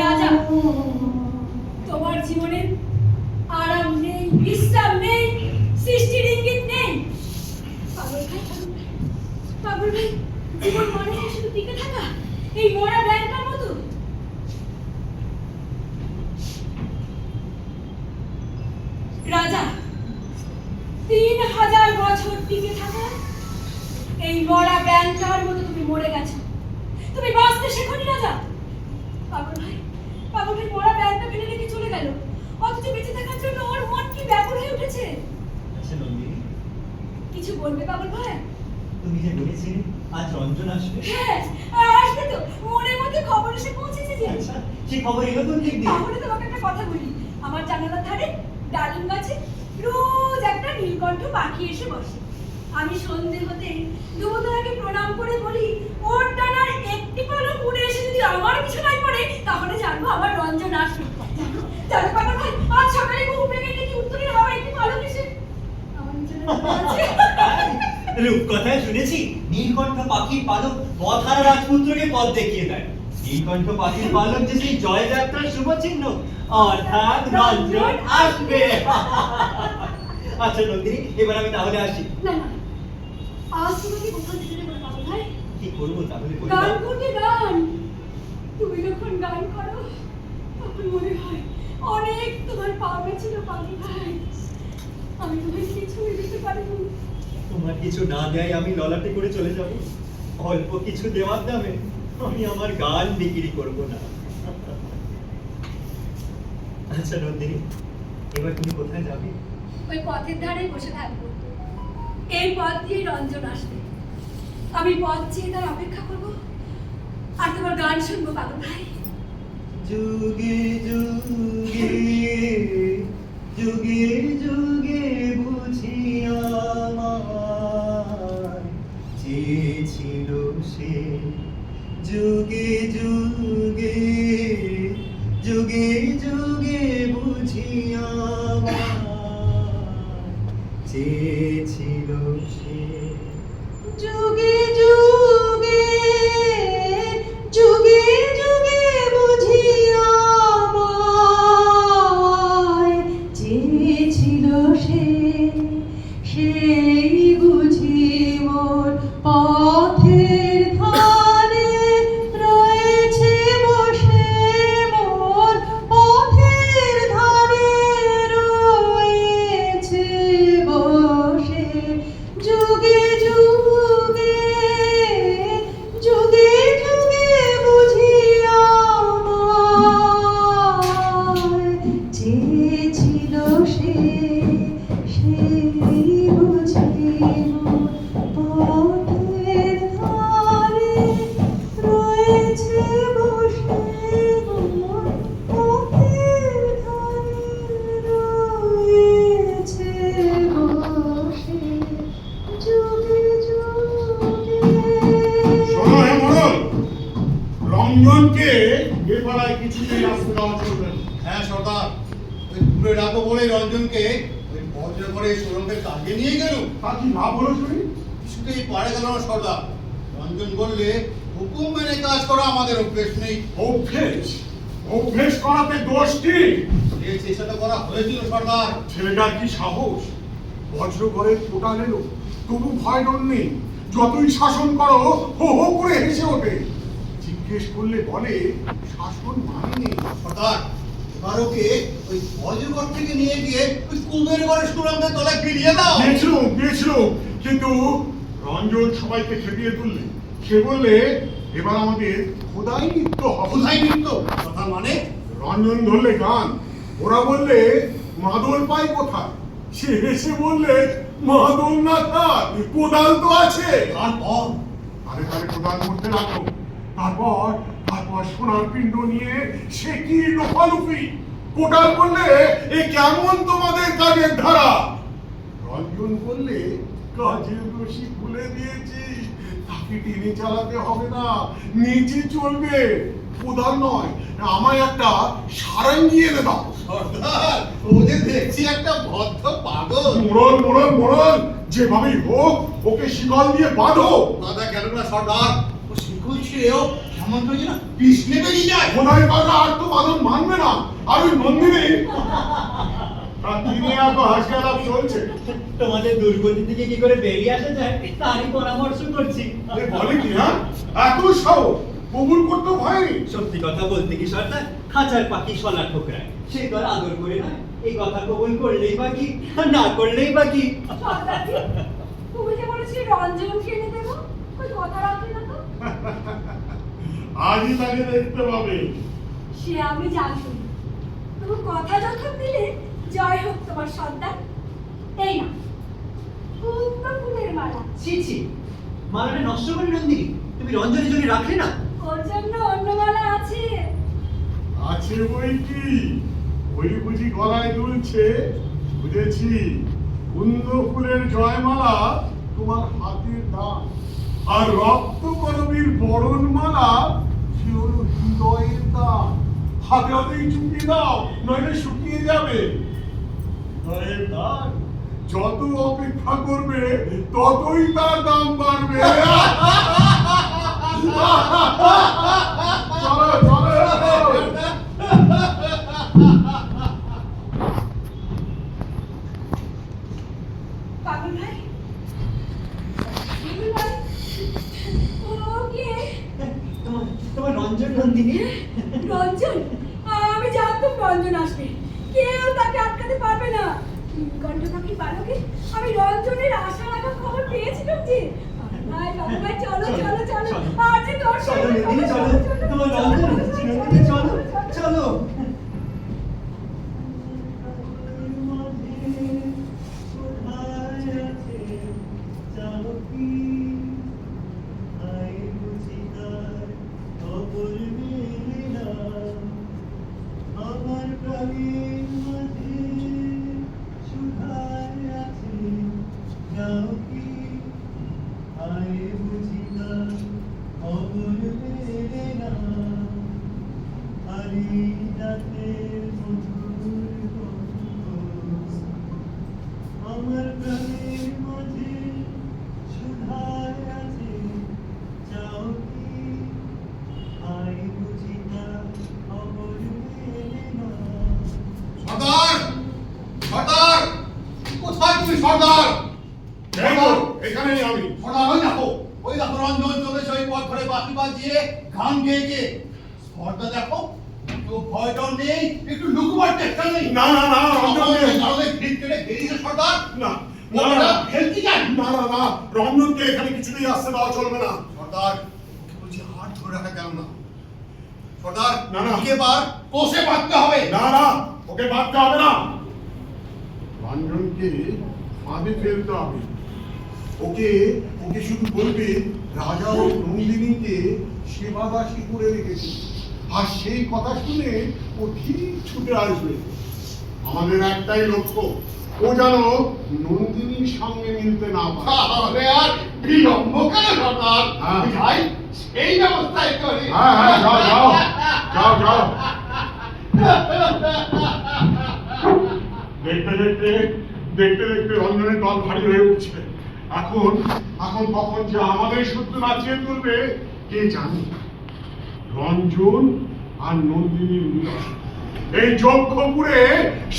রাজা, তোমার জীবনে আরাম নেই, বিশ্রাম নেই, সৃষ্টির ইঙ্গিত নেই। পাগল ভাই, পাগল ভাই, জীবন মানে কি শুধু টিকে থাকা? এই মরা ব্যাংকার মতো? রাজা, 3000 বছর টিকে থাকা এই মরা ব্যাংকার মতো তুমি মরে গেছো। তুমি বাঁচতে শেখোনি রাজা। পাগল ভাই, পাগল ভাই মরা ব্যাংকটা ফেলে রেখে চলে গেল, অথচ বেঁচে থাকার জন্য ওর মন কি ব্যাকুল হয়ে উঠেছে।
আচ্ছা নন্দিনী,
কিছু বলবে পাগল ভাই?
তুমি যে বলেছিলে আজ রঞ্জন আসবে,
হ্যাঁ, আসবে তো। মনের মধ্যে খবর এসে পৌঁছেছে যে।
আচ্ছা সেই খবর এলো কোন দিক দিয়ে?
তাহলে তোমাকে একটা কথা বলি। আমার জানালার ধারে ডালিম গাছে রোজ একটা নীলকণ্ঠ পাখি এসে বসে। আমি সন্ধে হতে দুবতলাকে প্রণাম করে বলি, ওর ডানার একটি পালক উড়ে এসে যদি আমার বিছানায় পড়ে তাহলে জানবো আমার রঞ্জন আসবে। জানো পাগল ভাই, আজ সকালে ঘুম ভেঙে দেখি উত্তরের হাওয়া একটি পালক এসে আমার বিছানায় পড়ে আছে।
রূপকথায় শুনেছি নীলকণ্ঠ পাখির পালক পথহারা রাজপুত্রকে পথ দেখিয়ে দেয়। নীলকণ্ঠ পাখির পালক যে সেই জয়যাত্রার শুভ চিহ্ন, অর্থাৎ রঞ্জন আসবে। আচ্ছা নন্দিনী, এবার আমি তাহলে আসি।
না না, আজ তোমাকে কোথাও যেতে দেবো না পাগল ভাই।
কি করবো তাহলে বলে
গান
দাও।
করবে গান। তুমি যখন গান করো তখন মনে হয় অনেক তোমার পাওনা ছিল পাগল ভাই। আমি তোমায় কিছুই দিতে পারিনি।
তোমার কিছু না দেয় আমি ললাটে করে চলে যাব? অল্প কিছু দেওয়ার দামে আমি আমার গান বিক্রি করব না। আচ্ছা নন্দিনী, এবার তুমি কোথায় যাবে?
ওই পথের ধারে বসে থাকবো। এই পথ দিয়ে রঞ্জন আসবে, আমি পথ চেয়ে তার অপেক্ষা করবো আর তোমার গান শুনবো পাগল ভাই।
যুগে যুগে যুগে যুগে বুঝি আমায় চেয়েছিল সে, যুগে যুগে যুগে যুগে বুঝি আমায় চেয়েছিল সে।
যুগে যুগে যুগে যুগে বুঝি আমায় চেয়েছিল সে, সেই বুঝি মোর পথের ধারে রয়েছে বসে, মোর পথের ধারে রয়েছে বসে। যুগে যুগে যুগে যুগে বুঝি আমায় চেয়েছিল সে, সেই বুঝি মোর পথের ধারে রয়েছে বসে, মোর পথের ধারে রয়েছে বসে। যুগে যুগে
শোনো হে মোড়ল, রঞ্জনকে এ পাড়ায় কিছুতেই আসতে দেওয়া চলবে না।
হ্যাঁ সর্দার, ওই ঘুরে ডাকো বলে রঞ্জনকে ওই বজ্র করে সুরঙ্গের কাজে নিয়ে গেল।
তা কি ভাব হলো শুনি?
কিছুতেই পারে গেল না সর্দার। রঞ্জন বললে হুকুম মেনে কাজ করা আমাদের অভ্যেস নেই।
অভ্যেস অভ্যেস করাতে দোষ কি?
যে চেষ্টা করা হয়েছিল সর্দার,
ছেলেটার কি সাহস! বজ্রঘরের কোটাল এলো, তবু ভয় ডর নেই। যতই শাসন করো হো হো করে হেসে ওঠে। জিজ্ঞেস করলে বলে শাসন মানেনি।
সর্দার এবার ওকে ওই বজ্রঘর থেকে নিয়ে গিয়ে ওই কুবের ঘরে সুরঙ্গের তলায় ফিরিয়ে দাও।
দিয়েছিল, কিন্তু রঞ্জন সবাইকে খেপিয়ে তুললে। সে বললে এবার আমাদের খোদাই নৃত্য হবে।
কোথায় নৃত্য? কথা মানে
রঞ্জন ধরলে গান, ওরা বললে মাদল পাই কোথায়? সে হেসে বললে মাদল না থাক, কোদাল তো আছে।
তারপর
আরে তাহলে কোদাল করতে লাগলো। তারপর সোনার পিণ্ড নিয়ে সে কি লোফালুফি। কোটাল বললে এ কেমন তোমাদের কাজের ধারা? রঞ্জন বললে কাজের রশি খুলে দিয়েছি, তাকে টেনে চালাতে হবে না, নিচে চলবে। কোদাল নয়, আমায় একটা সারাঙ্গি এনে দাও।
সর্দার ও যে দেখছি একটা বদ্ধ পাগল।
মোড়ল যেভাবেই হোক ওকে শিকল দিয়ে বাঁধো।
দাদা কেন না সর্দার, ও শিকল ছিঁড়েও কেমন করে যেন পিছনে বেরিয়ে যায়।
খোদাই বাবা আর তো বাঁধন মানবে না। আর ওই নন্দিনী তার দিনে এত হাসি আলাপ চলছে।
তোমাদের দুর্গতি থেকে কি করে বেরিয়ে আসা যায় তারই পরামর্শ করছি।
আরে বলে কি, হ্যাঁ এত সাহস, কবুল করতে ভয় নেই।
সত্যি কথা বলতে কি সর্দার, খাঁচার পাখি শলা ঠোকরায়, সে তো আর আদর করে নয়। এই কথা কবুল করলেই বাকি, না করলেই বাকি।
সর্দারজি, তুমি যে বলেছিলে রঞ্জনকে এনে দেবো, ওই কথা রাখলে না তো?
আজই তাকে দেখতে পাবে।
সে আমি জানি, তুমি কথা যখন দিলে জয় হোক তোমার সর্দার। এই না পদ্ম ফুলের মালা,
ছি ছি, মালাটা নষ্ট করে নন্দিনী, তুমি রঞ্জনের জন্য রাখলে না?
ওর জন্য অন্য মালা আছে।
আছে বই কি, ওই বুঝি গলায় দুলছে। বুঝেছি, কুন্দ ফুলের জয়মালা তোমার হাতের দান, আর রক্ত করবীর বরণমালা সে হলো হৃদয়ের দান। হাতে হাতেই চুকিয়ে দাও, নইলে শুকিয়ে যাবে। হৃদয়ের দান যত অপেক্ষা করবে ততই তার দাম বাড়বে। চলো চলো।
পাগল ভাই, পাগল ভাই, ও কে?
তোমার রঞ্জন নন্দিনী।
রঞ্জন, আমি জানতাম রঞ্জন আসবে, কেউ তাকে আটকাতে পারবে না। নীলকণ্ঠ পাখি বালকে আমি রঞ্জনের আশা রাখা খবর পেয়েছিলাম যে। ভাই বাবু ভাই, চলো চলো চলো, আর যে তোর
চলো নন্দিনী, চলো, তোমার রঞ্জন এসেছে নন্দিনী, চলো চলো। আমার প্রাণের মাঝে সুধায় আছে, যাও কি আয় বুঝি না খবর পেলে না। আরে রাতের মধুর গন্ধ আমার প্রাণের মাঝে সুধায় আছে, যাও কি আয় বুঝি না খবর পেলে না।
সর্দার সর্দার কোথায় তুমি সর্দার?
এই তো, এখানেই আমি।
সর্দার ওই দেখো রঞ্জন চলেছে ওই পথ ধরে বাঁশি বাজিয়ে গান গেয়ে। সর্দার দেখো, একটু ভয় ডর নেই, একটু লুকবার চেষ্টা নেই।
না না না, রঞ্জন নেই।
তাহলে ভিড় কেটে বেরিয়েছে সর্দার।
না
না
না
ফেলতে যান।
না না না, রঞ্জনকে এখানে কিছুতেই আসতে দেওয়া চলবে না।
সর্দার ওকে বলছি হাত ধরে রাখা কেন না? সর্দার
না, না।
ওকে এবার কোষে বাঁধতে হবে।
না না, ওকে বাঁধতে হবে না। রঞ্জনকে ফাঁদে ফেলতে হবে। ওকে ওকে শুধু বলবে রাজা ও নন্দিনীকে সেবাদাসী করে রেখেছে, আর সেই কথা শুনে ও ঠিক ছুটে আসবে। আমাদের একটাই লক্ষ্য, ও যেন নন্দিনীর সঙ্গে মিলতে না পারে।
তাহলে আর বিলম্ব কেন সর্দার?
হ্যাঁ।
যাই সেই ব্যবস্থাই করি।
হ্যাঁ হ্যাঁ, যাও যাও যাও যাও। দেখতে দেখতে দেখতে দেখতে রঞ্জনের দল ভারী হয়ে উঠছে। এখন এখন কখন যে আমাদের শত্রু নাচিয়ে তুলবে কে জানে রঞ্জন আর নন্দিনীর মিলন এই যজ্ঞপুরে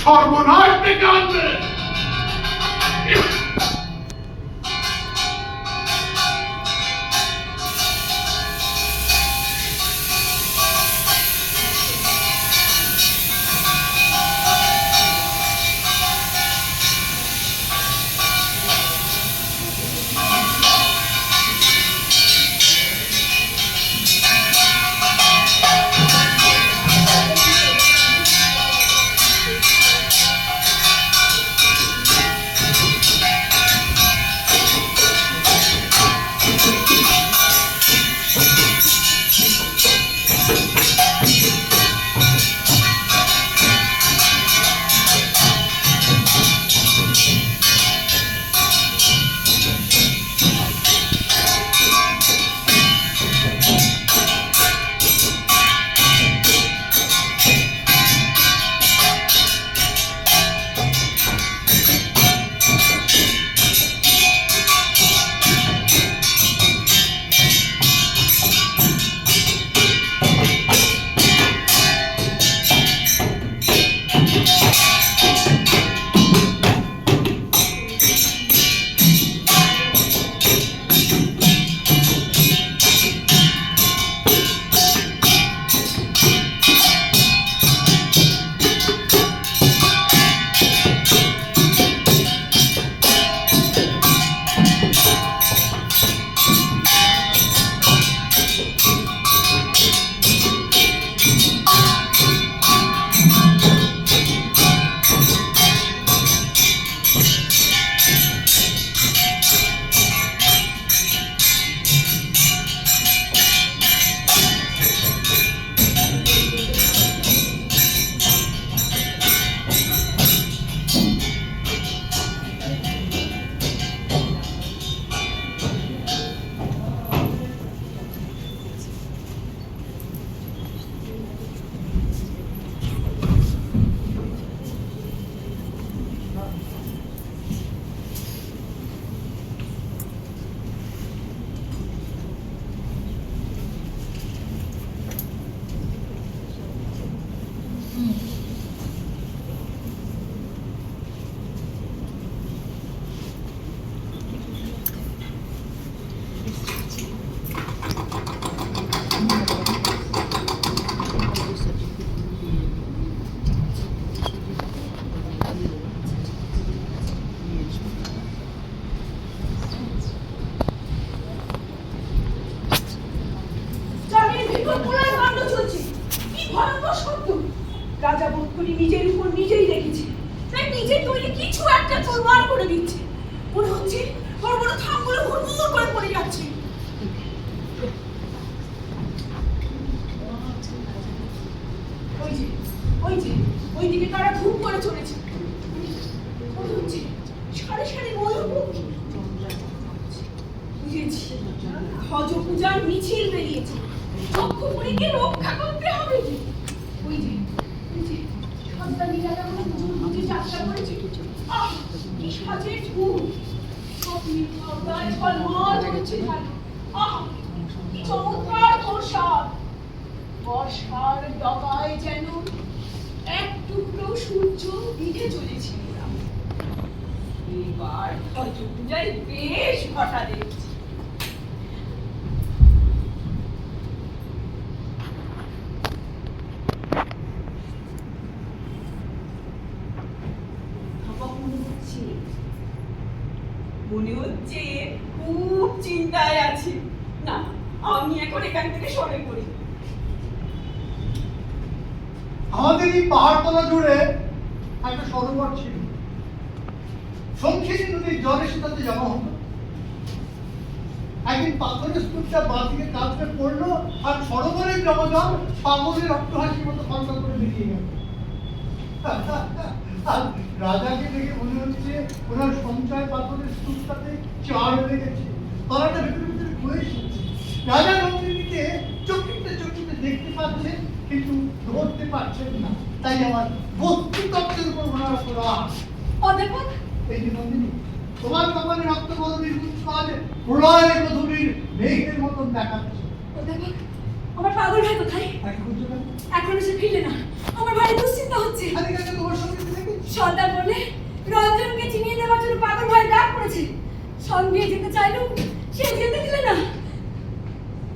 সর্বনাশ ডেকে আনবে।
রাজা বোধ করি নিজের উপর নিজেই রেখেছে, তাই নিজের তৈরি কিছু একটা তোলমার করে দিচ্ছে। মনে হচ্ছে বড় বড় থামগুলো হুড়মুড় করে পড়ে যাচ্ছে। ওই দিকে তারা ধূপ করে চলেছে। মনে হচ্ছে সারি সারি ময়ূর পক্ষী। বুঝেছি, ধ্বজ পূজার মিছিল বেরিয়েছে। যজ্ঞপুরীকে রক্ষা করতে হবে। ওই যে সন্তানীরা পুজোর বুঝে যাত্রা করেছে। আহ, কি সাজের ধূপ! স্বপ্নের ভাবনায় ঝলমল করছে ঝালু। আহ, কি চমৎকার প্রসাদ! বর্ষার ডগায় যেন এক টুকরো সূর্য দিকে চলেছে। এবার ধ্বজ পূজায় বেশ ঘটা দেখছি। মনে হচ্ছে খুব চিন্তায় আছি। না, আমি এখন এখান থেকে সরে পড়ি।
আমাদের এই পাহাড়তলা জুড়ে একটা সরোবর ছিল। সংক্ষেপে নদীর জল এসে তাতে জমা হতো। একদিন পাথরের স্তূপটা বাঁদিকে কাঁচড়ে পড়লো আর সরোবরের জমা জল পাগলের অট্টহাসির মতো খন্ডা করে বেরিয়ে গেল। আর রাজাকে দেখে মনে হচ্ছে ওনার সঞ্চয় পাথরের স্তূপটাতে চার হয়ে গেছে, তলাটা ভেতরে ভেতরে ঘুরে এসেছে। রাজা নন্দিনীকে চকিতে চকিতে দেখতে পাচ্ছে কিন্তু ধরতে পারছেন না। তাই আমার বস্তু তত্ত্বের উপর ওনার অপরাধ।
অধ্যাপক,
এই যে নন্দিনী, তোমার কপালে রক্ত গরমের উচ্ছ্বাস প্রলয় গধূলির মেঘের মতন দেখাচ্ছে।
ও দেখো, আমার পাগল ভাই কোথায়? এখনো সে ফিরলে না। আমার ভাইয়ের দুশ্চিন্তা হচ্ছে।
তোমার সঙ্গে থেকে
সর্দার বলে রঞ্জনকে চিনিয়ে দেওয়ার জন্য পাগল ভাই ডাক পড়েছে। সঙ্গে যেতে চাইলেও সে যেতে দিলে না।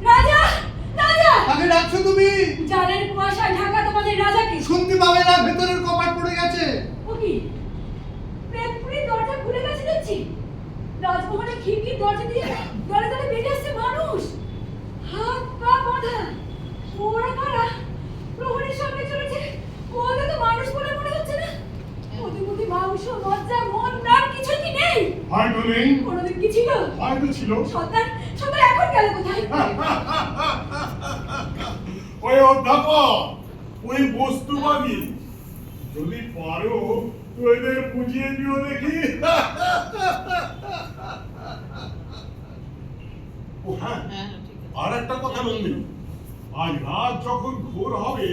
রাজা, রাজা!
আগে ডাকছো তুমি?
জালের কুয়াশায় ঢাকা তোমাদের রাজাকে।
শুনতে পাবে না, ভেতরের কপাট পড়ে গেছে।
ও কি? প্রেতপুরীর দরজা খুলে গেছে দেখছি। রাজমহলের খিড়কির দরজা দিয়ে দলে দলে বেরিয়ে আসছে মানুষ। হাত পা বাঁধা। ওরা কারা? প্রহরীর সঙ্গে চলেছে। ওদের তো মানুষ বলে মনে হচ্ছে না। ওদের মধ্যে মাংস, লজ্জা, মন, প্রাণ কিছুই কি নেই?
হয়তো নেই,
কোনোদিন কি ছিল?
হয়তো ছিল।
সর্দার, সর্দার এখন গেল কোথায়?
ওই অধ্যাপক, ওই বস্তুবাদী, যদি পারো তো এদের বুঝিয়ে দিও দেখি। ও হ্যাঁ, আর একটা কথা নন্দিনী, আজ রাত যখন ঘোর হবে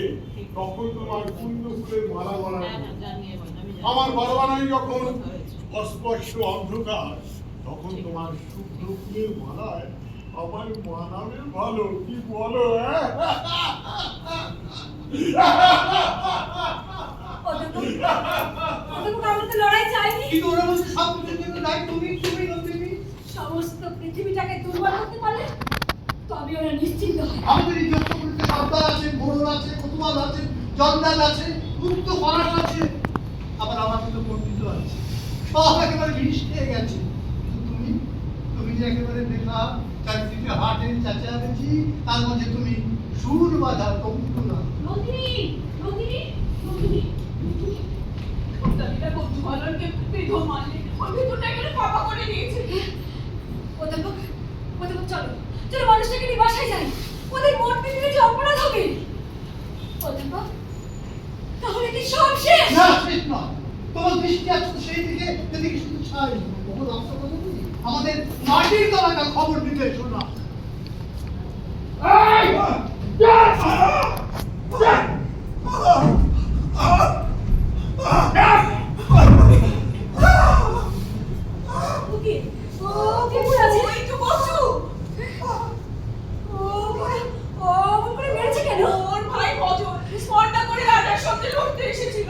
তখন তোমার কুন্দ ফুলের মালা বানানো, আমার বারবানাই যখন অস্পষ্ট অন্ধকার, তখন তোমার শুভ্র ফুলের মালায় আমার মানাবে ভালো, কি বলো?
আমরা তো লড়াই চাইনি।
কিন্তু ওরা বলছে সব কিছুর জন্য দায়ী তুমি, তুমি নন্দিনী।
সমস্ত পৃথিবীটাকে দুর্বল করতে পারলে তবে ওরা নিশ্চিন্ত হয়।
আমাদের এই যজ্ঞগুলিতে সর্দার আছেন, মোড়ল আছে, কোতোয়াল আছে, জন্দাল আছে, মুক্ত ফরাস আছে, আবার আমার কিন্তু পণ্ডিত আছে। সব একেবারে বিষ খেয়ে গেছে। কিন্তু তুমি, তুমি যে একেবারে দেখা চারিদিকে হাটে চেঁচামেচি, তার মধ্যে তুমি সুর বাঁধার কমতো না।
নন্দিনী, নন্দিনী, নন্দিনী, নন্দিনী।
দাদিটা বন্ধু ভালোকে বেঁধো মারলে ওর ভেতরটা এখানে ফাঁপা করে দিয়েছে।
অধ্যাপক, অধ্যাপক চলো, চলো মানুষটাকে নিয়ে বাসায় যাই। ওদের মন পৃথিবীতে যে অপরাধ হবে। অধ্যাপক, তাহলে কি সব শেষ?
না, শেষ নয়। তোমার দৃষ্টি আছে তো সেই দিকে, যেদিকে শুধু ছাই। বহু রক্ত কথা বলি, আমাদের মাটির তলাটা খবর দিতে শোনা।
ওকে, ওকে পুরো আছে।
ওই তো বসু,
ও অমন করে মেরেছে কেন?
ওর ভাই ভজন স্পর্ধা করে রাজার সঙ্গে লড়তে এসেছিল,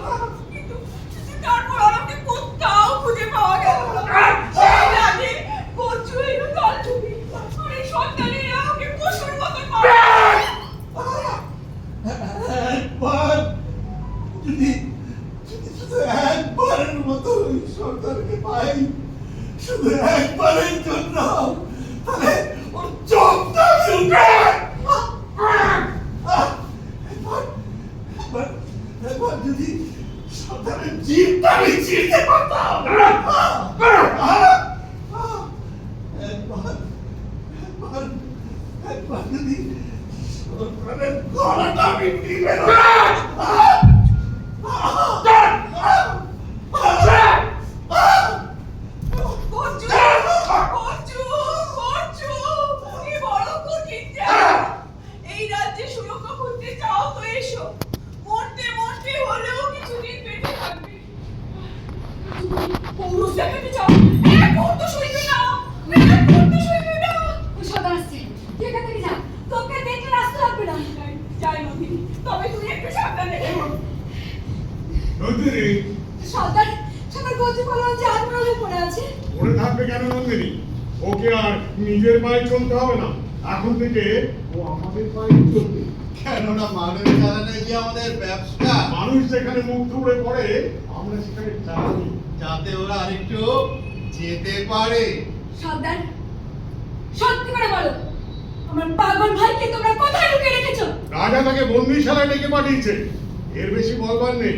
কিন্তু তারপর আমাকে কোথাও খুঁজে পাওয়া গেল না। সেই রাতে বন্ধু এলো দল ছবি, আর এই সন্তানেরা ওকে পশুর মতো মারে।
একবার যদি শুধু একবারের মতো ওই সর্দারকে পাই, শুধু একবারের জন্য, তাহলে ওর চোখটা একবার যদি সর্দারের জীবটা আমি চিনতে পারতাম, একবার যদি সর্দারের গলাটা আমি টিপে
এই রাজ্যে সুরক্ষা খুঁজতে চাও তো এসো, মরতে মরতে হলেও কিছুদিন বেঁচে থাকবে। পুরুষ দেখাতে চাও, এক মুহূর্ত সইবে না, এক মুহূর্ত সইবে না।
ও সদা আসছে, তুই এখান থেকে যা। তোকে দেখলে রাস্তা লাগবে না।
যাই নন্দিনী, তবে তুই একটু সাবধানে থেকো।
নন্দিনী,
সর্দার, সর্দার গতি পালন যে হাত মোড়ালে পড়ে আছে।
পড়ে থাকবে কেন নন্দিনী? ওকে আর নিজের পায়ে চলতে হবে না, এখন থেকে ও আমাদের পায়ে চলবে।
কেননা মানুষ চালানো যে আমাদের ব্যবসা,
মানুষ যেখানে মুখ থুবড়ে পড়ে আমরা সেখানে চালাই,
যাতে ওরা আরেকটু যেতে পারে।
সর্দার, সত্যি করে বলো, আমার পাগল ভাইকে তোমরা কোথায় লুকিয়ে রেখেছো?
রাজা তাকে বন্দিশালায় ডেকে পাঠিয়েছে, এর বেশি বলবার নেই।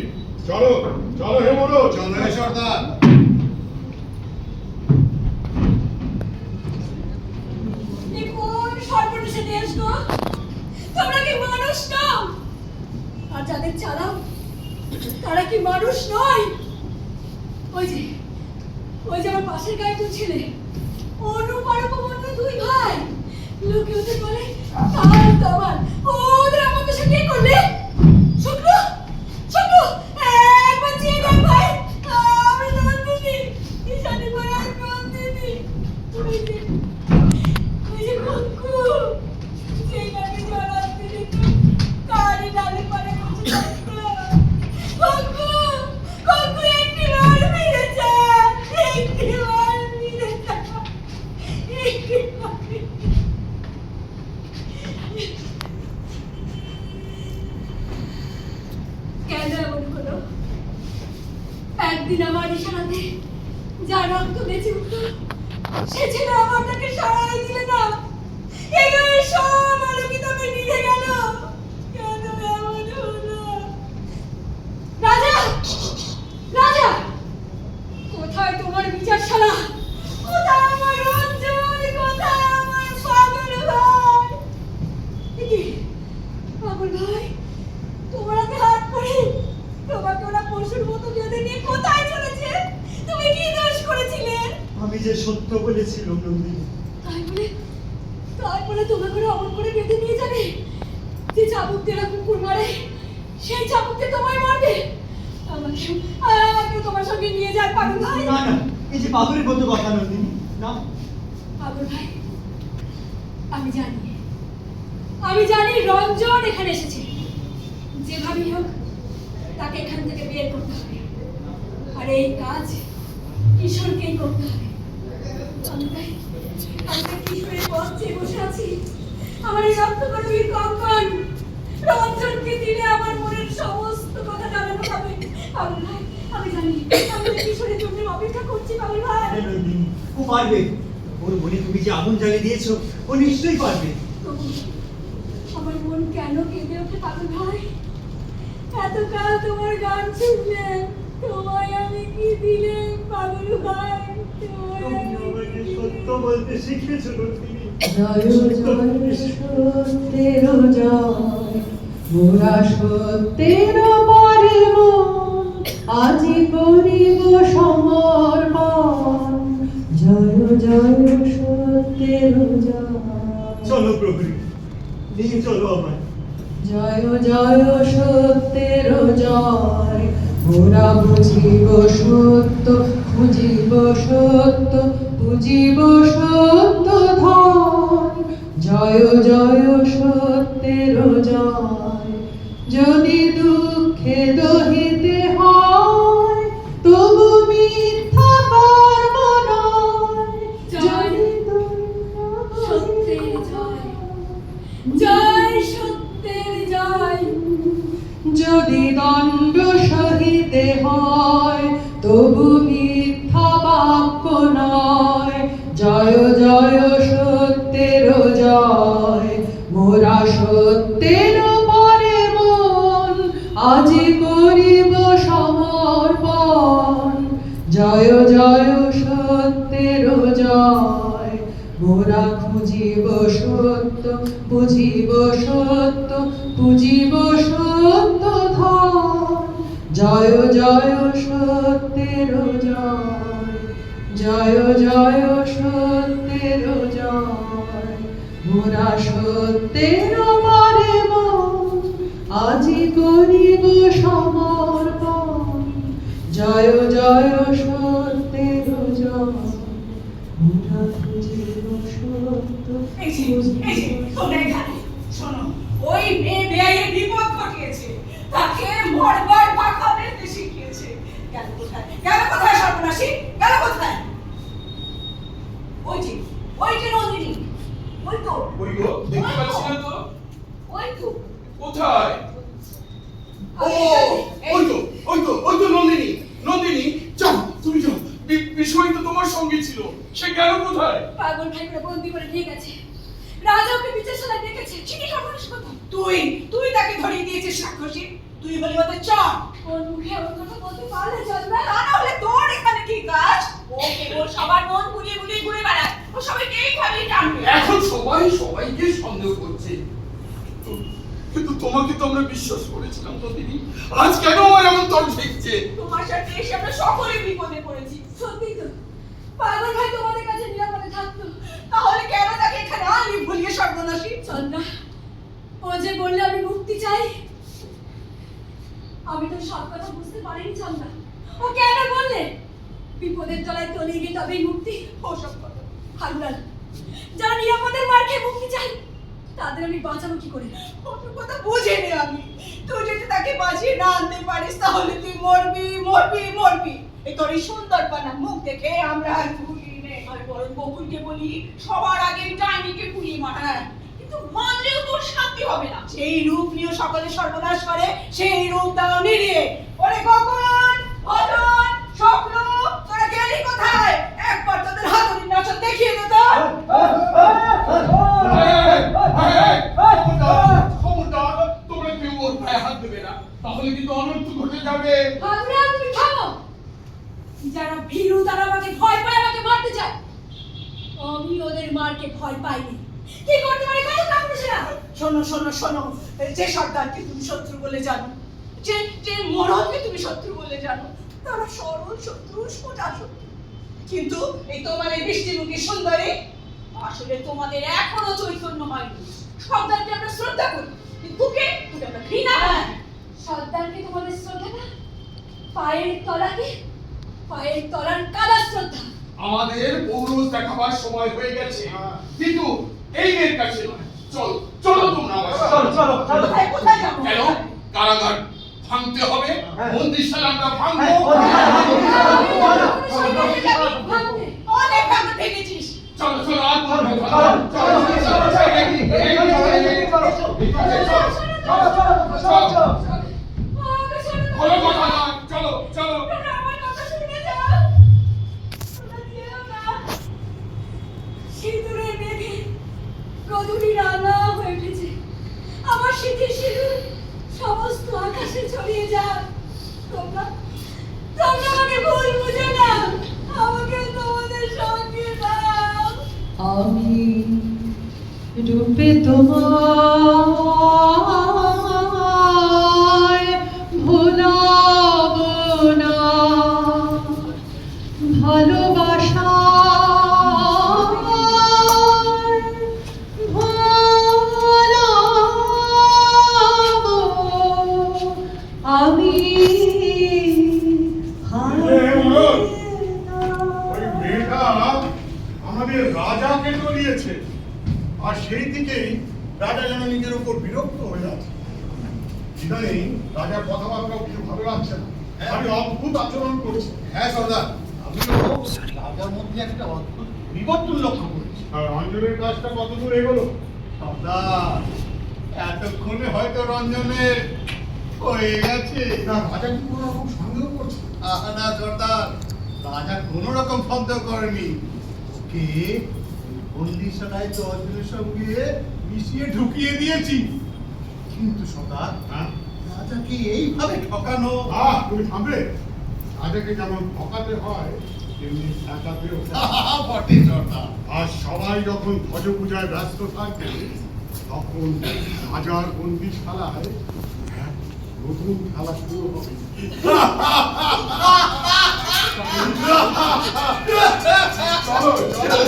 চলো চলো হে বলো,
চলো রে সর্দার।
এই কোন সর্বনেশে দেশ গো? তোমরা কি মানুষ নও? আর যাদের চালাও তারা কি মানুষ নয়? ওই যে আমার পাশের গায়ে দুই ছেলে, অনুপ আর উপমন্য দুই ভাই, লোকে ওদের বলে তার দাবার। ওদের আমাদের সাথে কি করলে? শুক্র, শুক্র, একবার চেয়ে দেখ ভাই, আমি নন্দিনী, ঈশানী করে আর নন্দিনী। ওই যে কঙ্কু, সেই বলো, একদিন আমার ইশারাতে যা রক্ত বেঁচে উঠল, সে ছেলে আমার তাকে সারাই দিলে না। এবার সব আলোকিত হয়ে নিভে গেল। কেন এমন হলো? রাজা, রাজা, কোথায় তোমার বিচারশালা? কোথায় আমার রঞ্জন? কোথায় আমার পাগল ভাই? কি পাগল ভাই, তোমার হাতে হাত পড়ে তোমাকে ওরা পশুর মতো বেঁধে নিয়ে কোথায় চলেছে? তুমি কি দোষ করেছিলে?
আমি যে সত্য বলেছিলাম নন্দিনী।
তাই বলে তোমাকে ওরা অমন করে বেঁধে নিয়ে যাবে? যে চাবুক দিয়ে কুকুর মারে, সেই চাবুক দিয়ে তোমায় মারবে? আমাকে তোমার সঙ্গে নিয়ে যায় পাগল ভাই।
না না, এই যে পাগলের মতো কথা নন্দিনী, না।
পাগল ভাই, আমি জানি রঞ্জন এখানে এসেছে। যেভাবেই হোক তাকে এখান থেকে বের করতে হবে, আর এই কাজ কিশোরকেই করতে হবে। আমি তাই কিশোরের পথ চেয়ে বসে আছি। আমার এই রক্তকরবীর কঙ্কন রঞ্জনকে দিলে আমার মনের সমস্ত কথা জানানো হবে। পাগল ভাই, আমি জানি আমি কিশোরের জন্য অপেক্ষা করছি। পাগল ভাই,
নন্দিনী, ও পারবে। ওর মনে তুমি যে আগুন জ্বালিয়ে দিয়েছো, ও নিশ্চয়ই পারবে।
আমার মন কেন কেঁদে ওঠে পাগল ভাই? এতকাল তোমার গান শুনলে তোমায় আমি কি দিলে পাগল ভাই?
তুমি আমাকে সত্য বলতে শিখেছো নন্দিনী।
জয় জয় সত্যের জয়, মোরা সত্যের পরে মন, আজি করিব সমর্পণ। জয় জয় সত্যের জয়।
চলো প্রহরী, নিয়ে চলো আমায়।
জয় জয় সত্যের জয়, মোরা বুঝিব সত্য, খুঁজিব সত্য, বুঝিব সত্য ধন। জয় জয় সত্যের জয়, যদি দুঃখে দহিতে হয় তবু মিথ্যা কর্ম নয়।
জয় সত্যের জয়, জয় সত্যের জয়।
যদি দণ্ড সহিতে হয় তবু মিথ্যা বাক্য নয়। জয় জয় সত্যের জয়, মোরা সত্যের পরে মন, আজি করিব সমর্পণ। জয় জয় সত্যের জয়, মোরা খুঁজিব সত্য, বুঝিব সত্য, বুঝিব সত্য ধন। জয় জয় সত্যের জয়, জয় জয় সত্যের জয়, মোরা সত্যের পরে মন, আজি করিব সমর্পণ। জয় জয় সত্যের জয়, মোরা খুঁজিব সত্য,
এই যে, শোনো এখানে, শোনো, ওই মেয়ে বেআইয়ে বিপদ ঘটিয়েছে, তাকে মরবার পাখা বেঁধে শিখিয়েছে। গেল কোথায়? গেল কোথায় সর্বনাশী? গেল কোথায়? ওই যে নন্দিনী, ওই তো,
ওই গো, দেখতে পাচ্ছি না তো।
ওই তো।
কোথায়? ও, ওই তো নন্দিনী। নন্দিনী, যাও, তুমি যাও। বিষয় তো তোমার সঙ্গে ছিল, সে গেল কোথায়?
পাগল ভাই করে বন্দি করে নিয়ে গেছে। রাজা ওকে বিচারশালায় ডেকেছে। চিঠি সর্বনাশ কথা।
তুই তাকে ধরিয়ে দিয়েছিস রাক্ষসী। তুই বলি ওদের চর।
ওর মুখে ওর কথা বলতে পারলে চলবে
তা না হলে তোর এখানে কি কাজ? ও কেবল সবার মন গুলিয়ে গুলিয়ে ঘুরে বেড়ায়। ও সবাইকে এইভাবেই টানবে।
এখন সবাইকে সন্দেহ করছে। কিন্তু তোমাকে তো আমরা বিশ্বাস করেছিলাম নন্দিনী। আজ কেন আমার এমন তর ঠেকছে?
তোমার সাথে এসে আমরা সকলে বিপদে পড়েছি।
সত্যি তো, পাগল ভাই তোমাদের কাছে নিরাপদে থাকতো।
তাহলে কেন তাকে এখানে আনলি ভুলিয়ে সর্বনাশী?
চন্দ্রা, ও যে বললে আমি মুক্তি চাই, আমি তো সব কথা বুঝতে পারিনি। চন্দ্রা, ও কেন বললে বিপদের তলায় তলিয়ে গিয়ে তবেই মুক্তি?
ওসব কথা
হাগুলাল, যারা নিরাপদের মার খেয়ে মুক্তি চাই তাদের আমি বাঁচাবো কি করে?
ওসব কথা বুঝিনি আমি। তুই যদি তাকে বাঁচিয়ে না আনতে পারিস তাহলে তুই মরবি। এই তোর এই সুন্দরপানা মুখ দেখে আমরা আর ভুলি নে। আর বরং বকুলকে বলি সবার আগে ডাইনিকে পুড়িয়ে মারা। কিন্তু মানলেও তোর শান্তি হবে না। সেই রূপ নিয়ে সকলে সর্বনাশ করে, সেই রূপ দাও নিয়ে। ওরে গগন, ভজন, স্বপ্ন, তোরা গেলি কোথায়? একবার তোদের হাতুড়ির নাচন দেখিয়ে দে তো।
খবরদার, তোমরা কেউ ওর পায়ে হাত দেবে না, তাহলে কিন্তু অনর্থ ঘটে যাবে।
ভাবনা, তুমি থামো। যারা ভীরু তারা আমাকে ভয় পায়, আমাকে মারতে চায়। আমি ওদের মারকে ভয় পাইনি। কি করতে পারি কত কাপুরুষেরা?
শোনো শোনো শোনো, যে সর্দারকে তুমি শত্রু বলে জানো, যে মরদকে তুমি শত্রু বলে জানো, তারা সরল শত্রু, সোজা শত্রু। কিন্তু এই তোমার এই বৃষ্টিমুখী সুন্দরী আসলে তোমাদের এখনো চৈতন্য হয়নি। সর্দারকে আমরা শ্রদ্ধা করি, কিন্তু তোকে আমরা ঘৃণা করি।
সর্দারকে তোমাদের শ্রদ্ধা না, পায়ের তলার কাদা শ্রদ্ধা।
আমাদের পৌরুষ দেখাবার সময় হয়ে গেছে, কিন্তু এই মেয়ের কাছে নয়। চলো চলো তোমরা আমার সাথে।
কোথায় কোথায় যাবো?
কেন? কারাগার ভাঙতে হবে, মন্দিরশালা আমরা ভাঙবো।
অনেক ভাঙতে ভেঙেছিস।
চলো চলো আর ভাঙবো না। চলো চলো কোনো কথা নয়, চলো চলো।
আমার কথা শুনে যাও। তোমরা যেও না। সিঁদুরের মেঘে রজনী রাঙা হয়ে উঠেছে। আমার স্মৃতির সিঁদুর সমস্ত আকাশে ছড়িয়ে যায়। তোমরা আমাকে ভুল বুঝো না, আমাকে তোমাদের সঙ্গে দাও।
আমি রূপে তোমায় ভুলাব না, ভালোবাসা আমি
ওই মেয়েটা আমাদের রাজাকে জ্বলিয়েছে, আর সেই থেকেই রাজা যেন নিজের উপর বিরক্ত হয়ে যাচ্ছে। ইদানিং রাজার কথাবার্তাও কিছু ভালো লাগছে না, আমি অদ্ভুত আচরণ করছে।
হ্যাঁ সর্দার, আমিও রাজার মধ্যে একটা অদ্ভুত বিবর্তন লক্ষ্য করেছি।
আর রঞ্জনের কাজটা কতদূর এগোলো?
সর্দার, এতক্ষণে হয়তো রঞ্জনের হয়ে গেছে।
না, রাজা কি কোনো রকম সন্দেহ করছে?
না সর্দার, রাজা কোনো রকম সন্দেহ করেনি। ওকে বন্দিশালায় তহবিলের সঙ্গে মিশিয়ে ঢুকিয়ে দিয়েছি। কিন্তু সর্দার,
হ্যাঁ?
রাজাকে এইভাবে ঠকানো।
তুমি থামবে। রাজাকে যেমন ঠকাতে হয় তেমনি ঠকাতেও হয়।
বটে সর্দার।
আর সবাই যখন ধ্বজ পূজায় ব্যস্ত থাকবে তখন রাজার বন্দিশালায় এক নতুন খেলা শুরু হবে। চলো, চলো।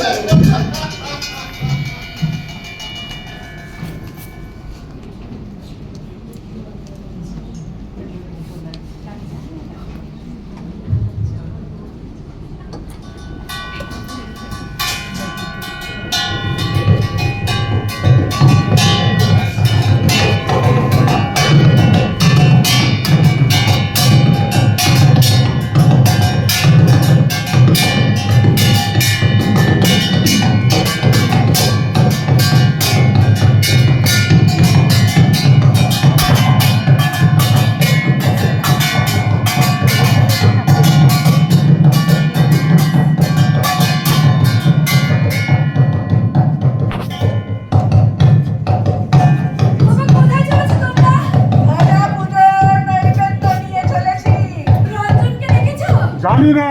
জানি না,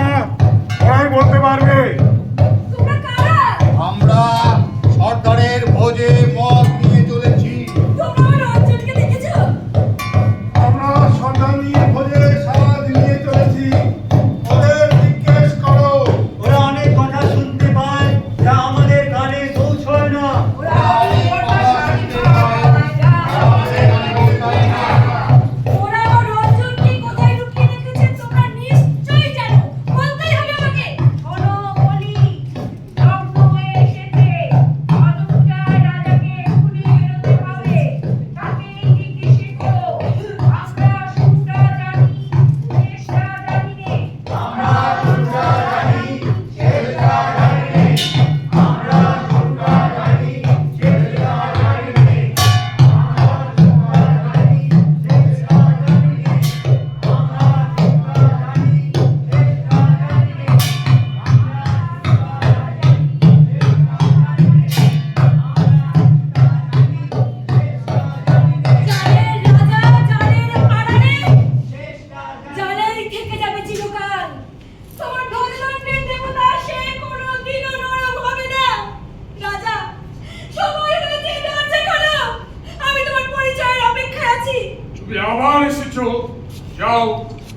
ওরাই বলতে পারবে।
তোমরা কারা?
আমরা সর্দারের ভোজে মদ নিয়ে চলেছি।
তোমরা আমার রঞ্জনকে দেখেছো?
আমরা সর্দার নিয়ে ভোজে সারাদ নিয়ে চলেছি। ওদের জিজ্ঞেস করো।
ওরা অনেক কথা শুনতে পায় যা আমাদের কানে পৌঁছয় না।
ওরা আমার রঞ্জনকে কোথায় লুকিয়ে রেখেছে তোমরা নিশ্চয়ই জানো। বলতেই হবে আমাকে। শোনো বলি, লগ্ন হয়ে এসেছে। অদূরটায় রাজাকে
আবার এসেছো, যাও,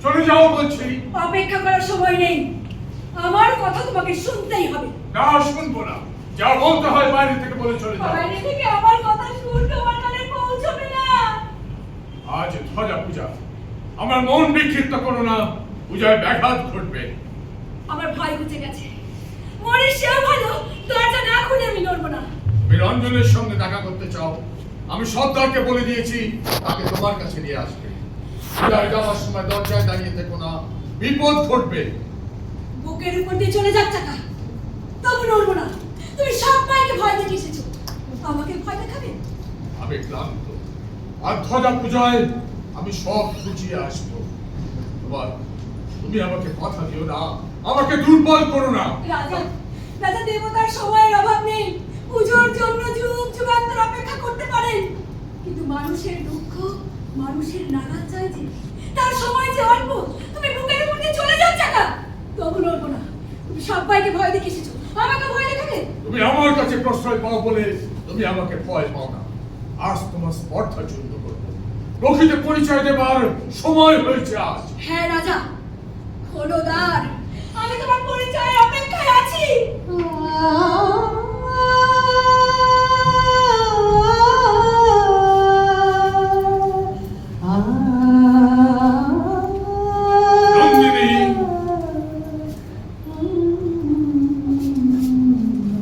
চলে যাও বলছি।
অপেক্ষা করার সময় নেই, আমার কথা তোমাকে শুনতেই হবে।
না, শুনবো না, যা বলতে হয় বাইরে থেকে বলে চলে যাও।
বাইরে থেকে আমার কথা শুনতে আমার কানে পৌঁছবে না।
আজ ধ্বজা পূজা, আমার মন বিক্ষিপ্ত করো না, পূজায় ব্যাঘাত ঘটবে।
আমার ভাই বুঝে গেছে, মনে সেও ভালো, দরজা না খুলে আমি নড়বো না।
তুমি রঞ্জনের সঙ্গে দেখা করতে চাও, আমি সর্দারকে বলে দিয়েছি তাকে তোমার কাছে নিয়ে আসবে। পূজায় যাওয়ার সময় দরজায় দাঁড়িয়ে থেকো না, বিপদ ঘটবে।
বুকের উপর দিয়ে চলে যাক টাকা, তবু নড়বো না। তুমি সবাইকে ভয় দেখে এসেছো, আমাকে ভয় দেখাবে?
আমি ক্লান্ত, আর ধ্বজা পূজায় আমি সব বুঝিয়ে আসবো। তুমি আমাকে কথা দিও না, আমাকে দুর্বল করো না।
রাজা, রাজা দেবতার সময়ের অভাব নেই, পুজোর জন্য যুগ যুগান্তর অপেক্ষা করতে পারেন, কিন্তু মানুষের দুঃখ, মানুষের নাগাল চাই যে, তার সময় যে অল্প। তুমি বুকের উপর দিয়ে চলে যাও টাকা, তবু নড়বো না। তুমি সবাইকে ভয় দেখে এসেছো, আমাকে ভয় দেখাবে?
তুমি আমার কাছে প্রশ্রয় পাও বলে তুমি আমাকে ভয় পাও না। আজ তোমার স্পর্ধা চূর্ণ করবো, প্রকৃত পরিচয় দেবার সময় হয়েছে আজ।
হ্যাঁ রাজা, খোলোদার, আমি তোমার পরিচয়ের অপেক্ষায় আছি।
নন্দিনী,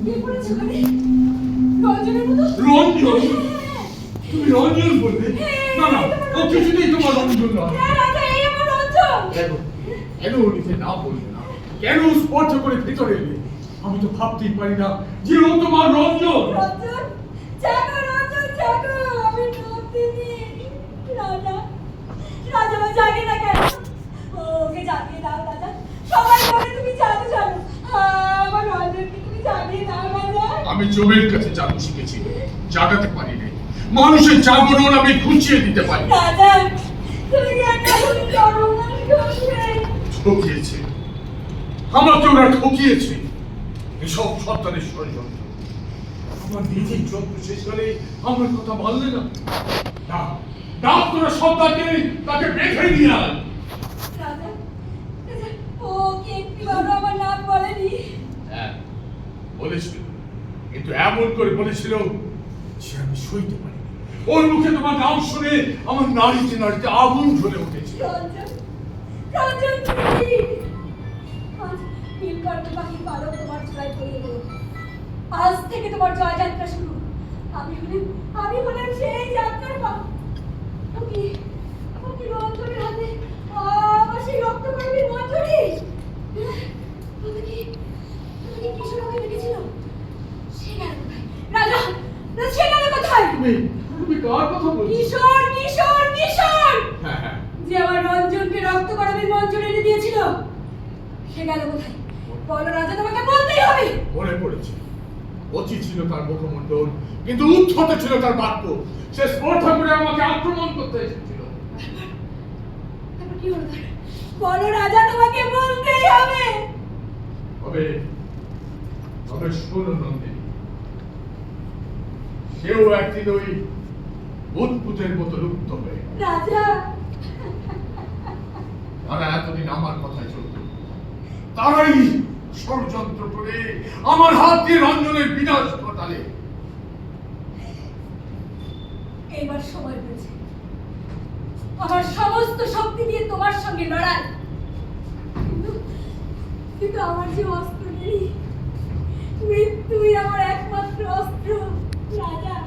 কি করেছো ওখানে? রঞ্জনের মতো?
রঞ্জন? তুমি রঞ্জন বললে? না না, ও কিছুতেই তোমার রঞ্জন নয়।
হ্যাঁ রাজা, এই আমার রঞ্জন।
কেন কেন নিজে না বললে না? কেন স্পর্শ করে ভিতরে এলে? আমি তো ভাবতেই পারি না যে ও তোমার রঞ্জন।
রঞ্জন, জাগো রঞ্জন, জাগো, আমি নন্দিনী। রাজা, রাজা আমার জাগে না কেন? ওকে জাগিয়ে দাও রাজা, সবাই বলে তুমি জানো জানো, আমার রঞ্জনকে তুমি জাগিয়ে দাও রাজা।
আমি জমের কাছে জাদু শিখেছি, জাগাতে পারি নাই। মানুষের জাগরণ আমি ঘুচিয়ে দিতে পারি।
রাজা, তুমি কি একটা ভুল করো না?
ঠকিয়েছে আমাকে, ওরা ঠকিয়েছে। এসব সন্তানের ষড়যন্ত্র। আমার নিজের যন্ত্র শেষ হলে আমার কথা মানলে না। না, ডাক তোরা সন্তানকে, তাকে বেঁধে নিয়ে আয়।
রাজা, ও কি একটিবারও আমার নাম বলেনি?
হ্যাঁ, বলেছিল, কিন্তু এমন করে বলেছিল যে আমি সইতে পারি। ওর মুখে তোমার নাম শুনে আমার নাড়িতে নাড়িতে আগুন জ্বলে উঠেছে।
রঞ্জন, রঞ্জন তুমি! আজ নীলকণ্ঠ পাখির পালক তোমার চূড়ায় পড়িয়ে দেব। আজ থেকে তোমার জয়যাত্রা শুরু। আমি হলাম সেই যাত্রার পা। ওকে, ওকে রঞ্জনের হাতে আমার সেই রক্তকর্মীর মঞ্জরি। তোমাকে কিশোর আমায় দেখেছিল? সে গেল কোথায়? রাজা, সে গেল কোথায়?
তুমি কার কথা বলছো?
কিশোর, কিশোর, কিশোর!
হ্যাঁ হ্যাঁ,
যে আমার রঞ্জনকে রক্তকরণের মঞ্জুরি এনে দিয়েছিল, সে গেল কোথায়? বলো রাজা, তোমাকে বলতেই হবে।
মনে পড়েছে, অচি ছিল তার মুখমণ্ডল, কিন্তু উদ্ধত ছিল তার বাক্য। সে স্পর্ধা করে আমাকে আক্রমণ করতে এসেছিল।
তারপর কি হলো তার? বলো রাজা, তোমাকে বলতেই হবে।
তবে তবে শোনো নন্দিনী, সেও একদিন ওই উদ্ভূতের মতো লুপ্ত হয়ে গেল।
রাজা,
তারা এতদিন আমার কথায় চলত,
তারাই ষড়যন্ত্র করে আমার হাত দিয়ে রঞ্জনের বিনাশ ঘটালে।
এইবার সময় হয়েছে আমার সমস্ত শক্তি দিয়ে তোমার সঙ্গে লড়াই। কিন্তু আমার যে অস্ত্র নেই, মৃত্যুই আমার একমাত্র অস্ত্র। রাজা,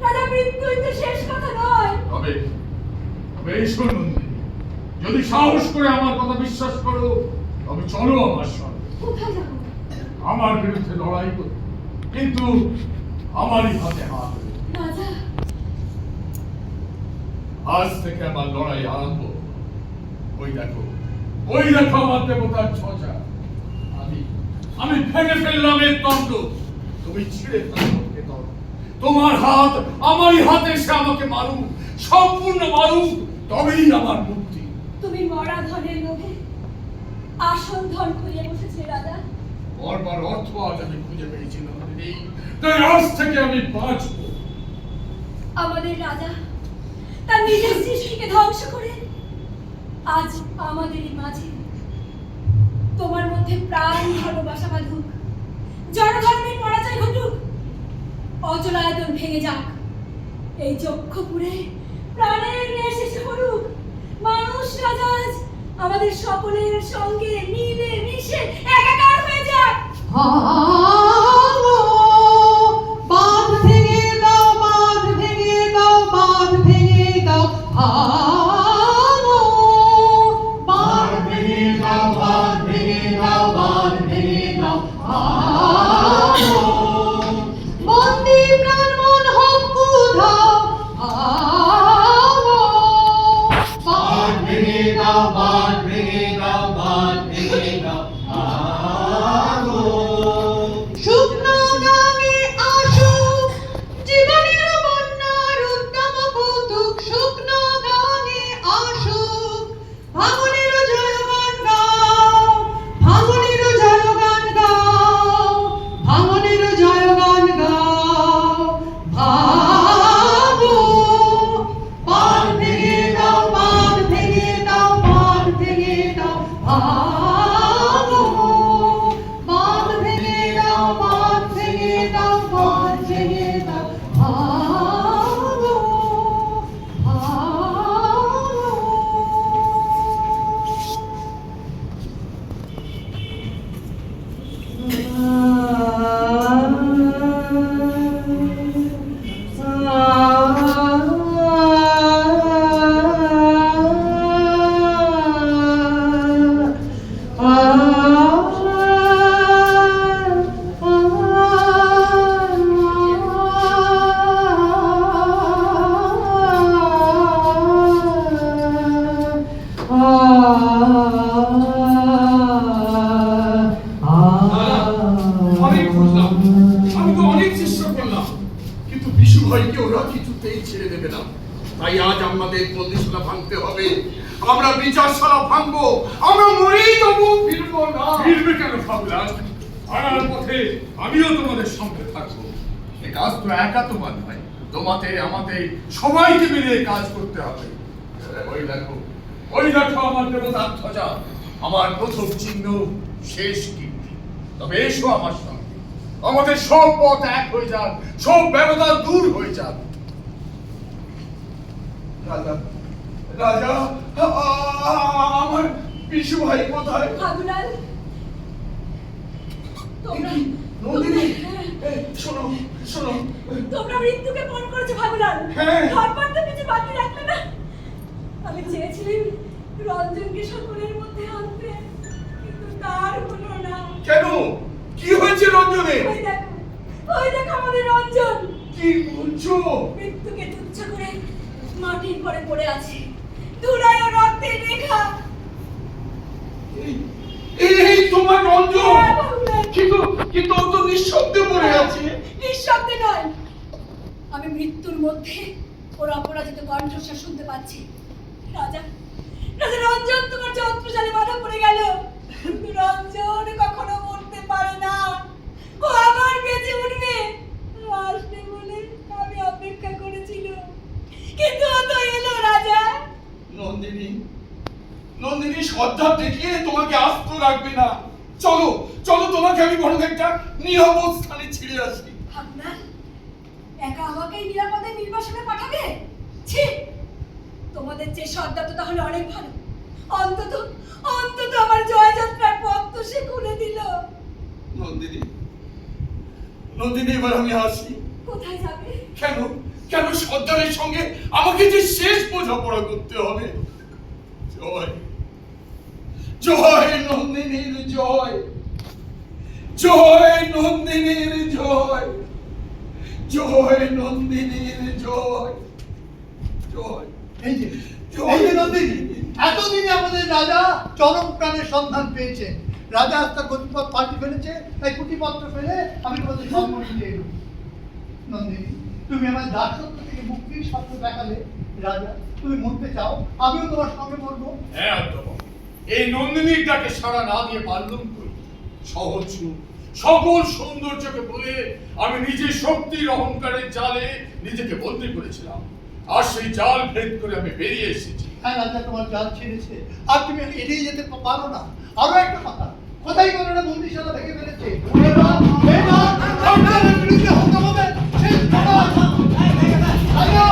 রাজা, মৃত্যুই তো শেষ কথা নয়।
তবে তবে এই শোন নন্দিনী, যদি সাহস করে আমার কথা বিশ্বাস করো, তবে চলো আমার সঙ্গে।
কোথায় যাবো?
আমার বিরুদ্ধে লড়াই করো, কিন্তু আমারই হাতে হাত রেখে।
রাজা,
আজ থেকে আমার লড়াই আরম্ভ। ওই দেখো আমার দেবতার ধ্বজা। আমি ভেঙে ফেললাম এর দণ্ড, তুমি ছিঁড়ে ফেলো ভেতর। তোমার হাত আমারই হাতে, সে আমাকে মারুক, সম্পূর্ণ মারুক, তবেই আমার মুক্তি।
তুমি মরা ধনের লোভে আসল ধন খুইয়ে বসেছে রাজা।
মরবার অর্থ আজ আমি খুঁজে পেয়েছি নন্দিনী, তাই আজ থেকে আমি বাঁচবো।
আমাদের রাজা তার নিজের সৃষ্টিকে ধ্বংস করে আজ আমাদেরই মাঝে। তোমার মধ্যে প্রাণ ভালোবাসা বাঁধুক, জনধর্মের পরাজয় ঘটুক, অচলায়তন ভেঙে যাক, এই যক্ষপুরে প্রাণের ন্যাস এসে পড়ুক। মানুষ রাজা আজ আমাদের সকলের সঙ্গে মিলে মিশে একাকার হয়ে যাক।
বাঁধ ভেঙে দাও, বাঁধ ভেঙে দাও, বাঁধ ভেঙে দাও, বাঁধ ভেঙে দাও, বাঁধ ভেঙে দাও, বাঁধ ভেঙে দাও, বন্দী প্রাণ মন হোক উধাও, বাঁধ ভেঙে দাও, বাঁধ ভেঙে দাও, বাঁধ ভেঙে দাও, শুকনো গাঙে আসুক জীবনের বন্যার উদ্যম কৌতুক, শুকনো গাঙে আসুক ভাঙনের জয়গান গাও, ভাঙনের জয়গান গাও, ভাঙনের জয়গান গাও, ভাঙো বাঁধ ভেঙে দাও, বাঁধ ভেঙে দাও, বাঁধ ভেঙে দাও, ভাঙো বাঁধ ভেঙে দাও, বাঁধ ভেঙে দাও, বাঁধ ভেঙে দাও, ভাঙো
অনেক খুঁজলাম, আমি তো অনেক চেষ্টা করলাম, কিন্তু বিশু ভাইকে ওরা কিছুতেই ছেড়ে দেবে না। তাই আজ আমাদের বন্দিশালা ভাঙতে হবে, আমরা বিচারশালা ভাঙবো, আমরা মরেই তবু ফিরবো না।
ফিরবে কেন ভাবলাম? আনার পথে আমিও তোমাদের সঙ্গে থাকবো। এ কাজ তো একা তোমার নয়, তোমাতে আমাতে সবাইকে মিলে কাজ করতে হবে। ওই দেখো আমার দেবতার ধ্বজা, আমার প্রথম চিহ্ন, শেষ কীর্তি। তবে এসো আমার সঙ্গে, আমাদের সব পথ এক হয়ে যাক, সব ব্যবধান দূর হয়ে যাক।
রাজা, রাজা, আমার বিশু ভাই কোথায়?
ফাগুলাল, তোমরা
নন্দিনী, এই, শোনো, শোনো।
তোমরা মৃত্যুকে ফোন করেছো ফাগুলাল।
হ্যাঁ।
তারপর তো কিছু বাকি রাখলে না। আমি চেয়েছিলাম রঞ্জনকে সকলের মধ্যে আনতে, কিন্তু তার হলো না।
কেন? কি হয়েছে রঞ্জনে?
ওই দেখো আমাদের রঞ্জন
কি বলছো?
মৃত্যুকে তুচ্ছ করে মাটির পরে পড়ে আছে, ধুলায় ও রক্তের রেখা।
এই তোমার রঞ্জন?
হ্যাঁ, বাবুলাল।
কিন্তু ও তো নিঃশব্দে পড়ে আছে।
নিঃশব্দে নয়, আমি মৃত্যুর মধ্যে ওর অপরাজিত কণ্ঠস্বর শুনতে পাচ্ছি। রাজা, রাজা রঞ্জন তোমার যন্ত্রজালে বাধা পড়ে গেল, কিন্তু রঞ্জন কখনো মরতে পারে না, ও আবার বেঁচে উঠবে। আসবে বলে আমি অপেক্ষা করেছিলাম, কিন্তু ও তো এলো। রাজা,
নন্দিনী, নন্দিনী শ্রদ্ধা দেখিয়ে তোমাকে আস্ত রাখবে না। চলো, চলো, তোমাকে আমি বরং একটা নিরাপদ স্থানে ছেড়ে আসি।
আপনার একা আমাকে নিরাপদে নির্বাসনে পাঠাবে? ছি, তোমাদের যে শ্রদ্ধা তো তাহলে অনেক ভালো। অন্তত অন্তত আমার জয়যাত্রার পথ তো সে খুলে দিল।
নন্দিনী, নন্দিনী, এবার আমি আসি।
কোথায় যাবে?
কেন, কেন সর্দারের সঙ্গে আমাকে যে শেষ বোঝাপড়া করতে হবে? জয়, জয় নন্দিনীর জয়, জয় নন্দিনীর জয়, জয় নন্দিনীর জয়, জয়।
এই যে নন্দিনী, এতদিনে আমাদের রাজা চরম প্রাণের সন্ধান পেয়েছে। রাজা আজ তার গতিপথ পাল্টে ফেলেছে, তাই কুটিপত্র ফেলে আমি তোমাদের সম্মান দিয়ে এলাম। নন্দিনী, তুমি আমার দাসত্ব থেকে মুক্তির স্বপ্ন দেখালে। রাজা, তুমি মরতে চাও, আমিও তোমার সঙ্গে মরবো।
হ্যাঁ অধ্যাপক, এই নন্দিনীর ডাকে সাড়া না দিয়ে পারলুম কই? সহজ সুখ, সকল সৌন্দর্যকে বলে আমি নিজের শক্তির অহংকারের জালে নিজেকে বন্দী করেছিলাম। আর সেই জাল ভেদ করে আমি বেরিয়ে এসেছি।
হ্যাঁ রাজা, তোমার জাল ছেড়েছে আর তুমি এড়িয়ে যেতে পারো না। আরো একটা কথা, কোথায় কোনো একটা বন্দিশালা ভেঙে ফেলেছে। সরকারের বিরুদ্ধে হত্যা হবে। শেষ কথা। রাজা,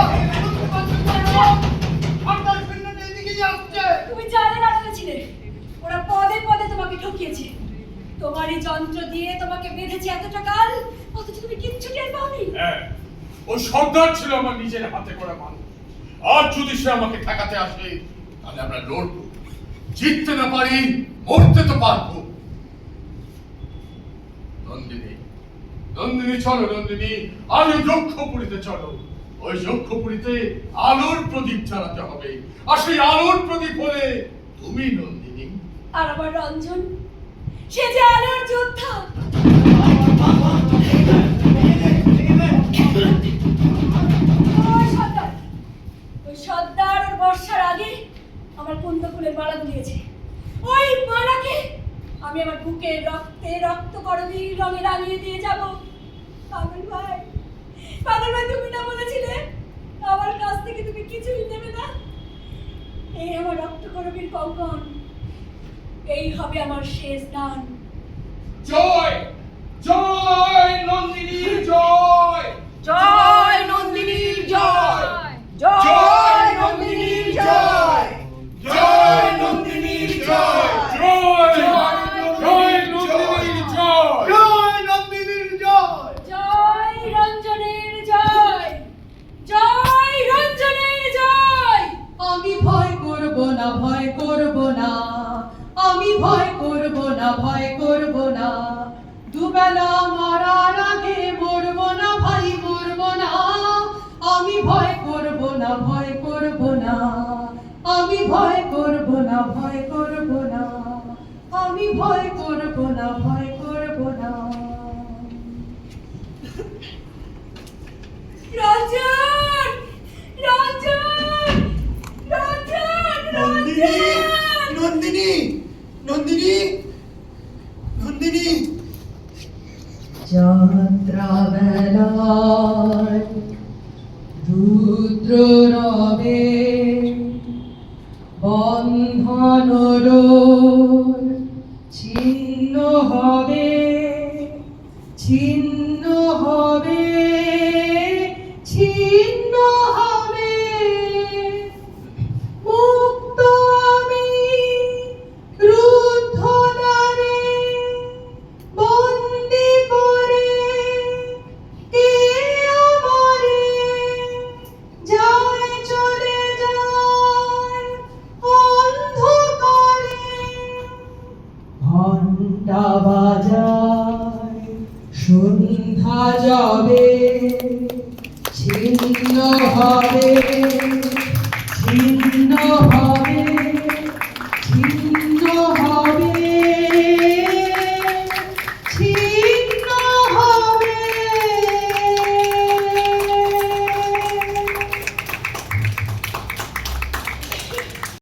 সরকার সৈন্যটা এদিকে যে আসছে।
তুমি জালের আড়ালে ছিলে, ওরা পদে পদে তোমাকে ঠকিয়েছে। তোমারই যন্ত্র দিয়ে তোমাকে বেঁধেছে এতটা কাল, অথচ তুমি কিচ্ছু টের পাওনি।
হ্যাঁ, ওই সর্দার ছিল আমার নিজের হাতে করা মানুষ। আর যদি সে আমাকে ঠেকাতে আসে তাহলে আমরা লড়বো। জিততে না পারি, মরতে তো পারবো। নন্দিনী, নন্দিনী চলো নন্দিনী, আলো যক্ষপুরীতে চলো। ওই যক্ষপুরীতে আলোর প্রদীপ জ্বালাতে হবে, আর সেই আলোর প্রদীপ হলে তুমি নন্দিনী।
আর আমার রঞ্জন, সে যে আলোর যোদ্ধা। ওই সর্দার ওর বর্ষার আগে আমার কুন্দ ফুলের মালা দিয়েছে। ওই মালাকে আমি আমার বুকের রক্তে রক্ত করবীর রঙে রাঙিয়ে দিয়ে যাব। পাগল ভাই, পাগল ভাই, তুমি না বলেছিলে আমার কাছ থেকে তুমি কিছুই নেবে না? এই আমার রক্ত করবীর কঙ্কন, এই হবে আমার শেষ দান।
জয় জয় নন্দিনী জয়,
জয় নন্দিনীর জয়,
জয় নন্দিনীর জয়, জয় নন্দিনীর জয়, জয় জয় নন্দিনীর জয়,
জয় নন্দিনীর জয়।
জয় রঞ্জনের জয়, জয় রঞ্জনের জয়।
আমি ভয় করব না, ভয় করব না, আমি ভয় করব না, ভয় করব না। দুবেলা মরার আগে মরব না ভাই, মরব না। আমি ভয় করব না, ভয় করব না, আমি ভয় করব না, ভয় করব না, আমি ভয় করব না, ভয় করব না।
রঞ্জন, রঞ্জন, রঞ্জন,
নন্দিনী,
রঞ্জন।
নন্দিনী, নন্দিনী, নন্দিনী।
যাত্রাবেলায় রুদ্র রবে বন্ধন ছিন্ন হবে, ছিন্ন হবে, ছিন্ন হবে। মুক্ত আমি রুদ্ধ দ্বারে বন্দি করে, কে আমারে যায় চলে যায় অন্ধকারে। ঘণ্টা বাজায় সন্ধ্যা যাবে, ছিন্ন হবে, ছিন্ন হবে।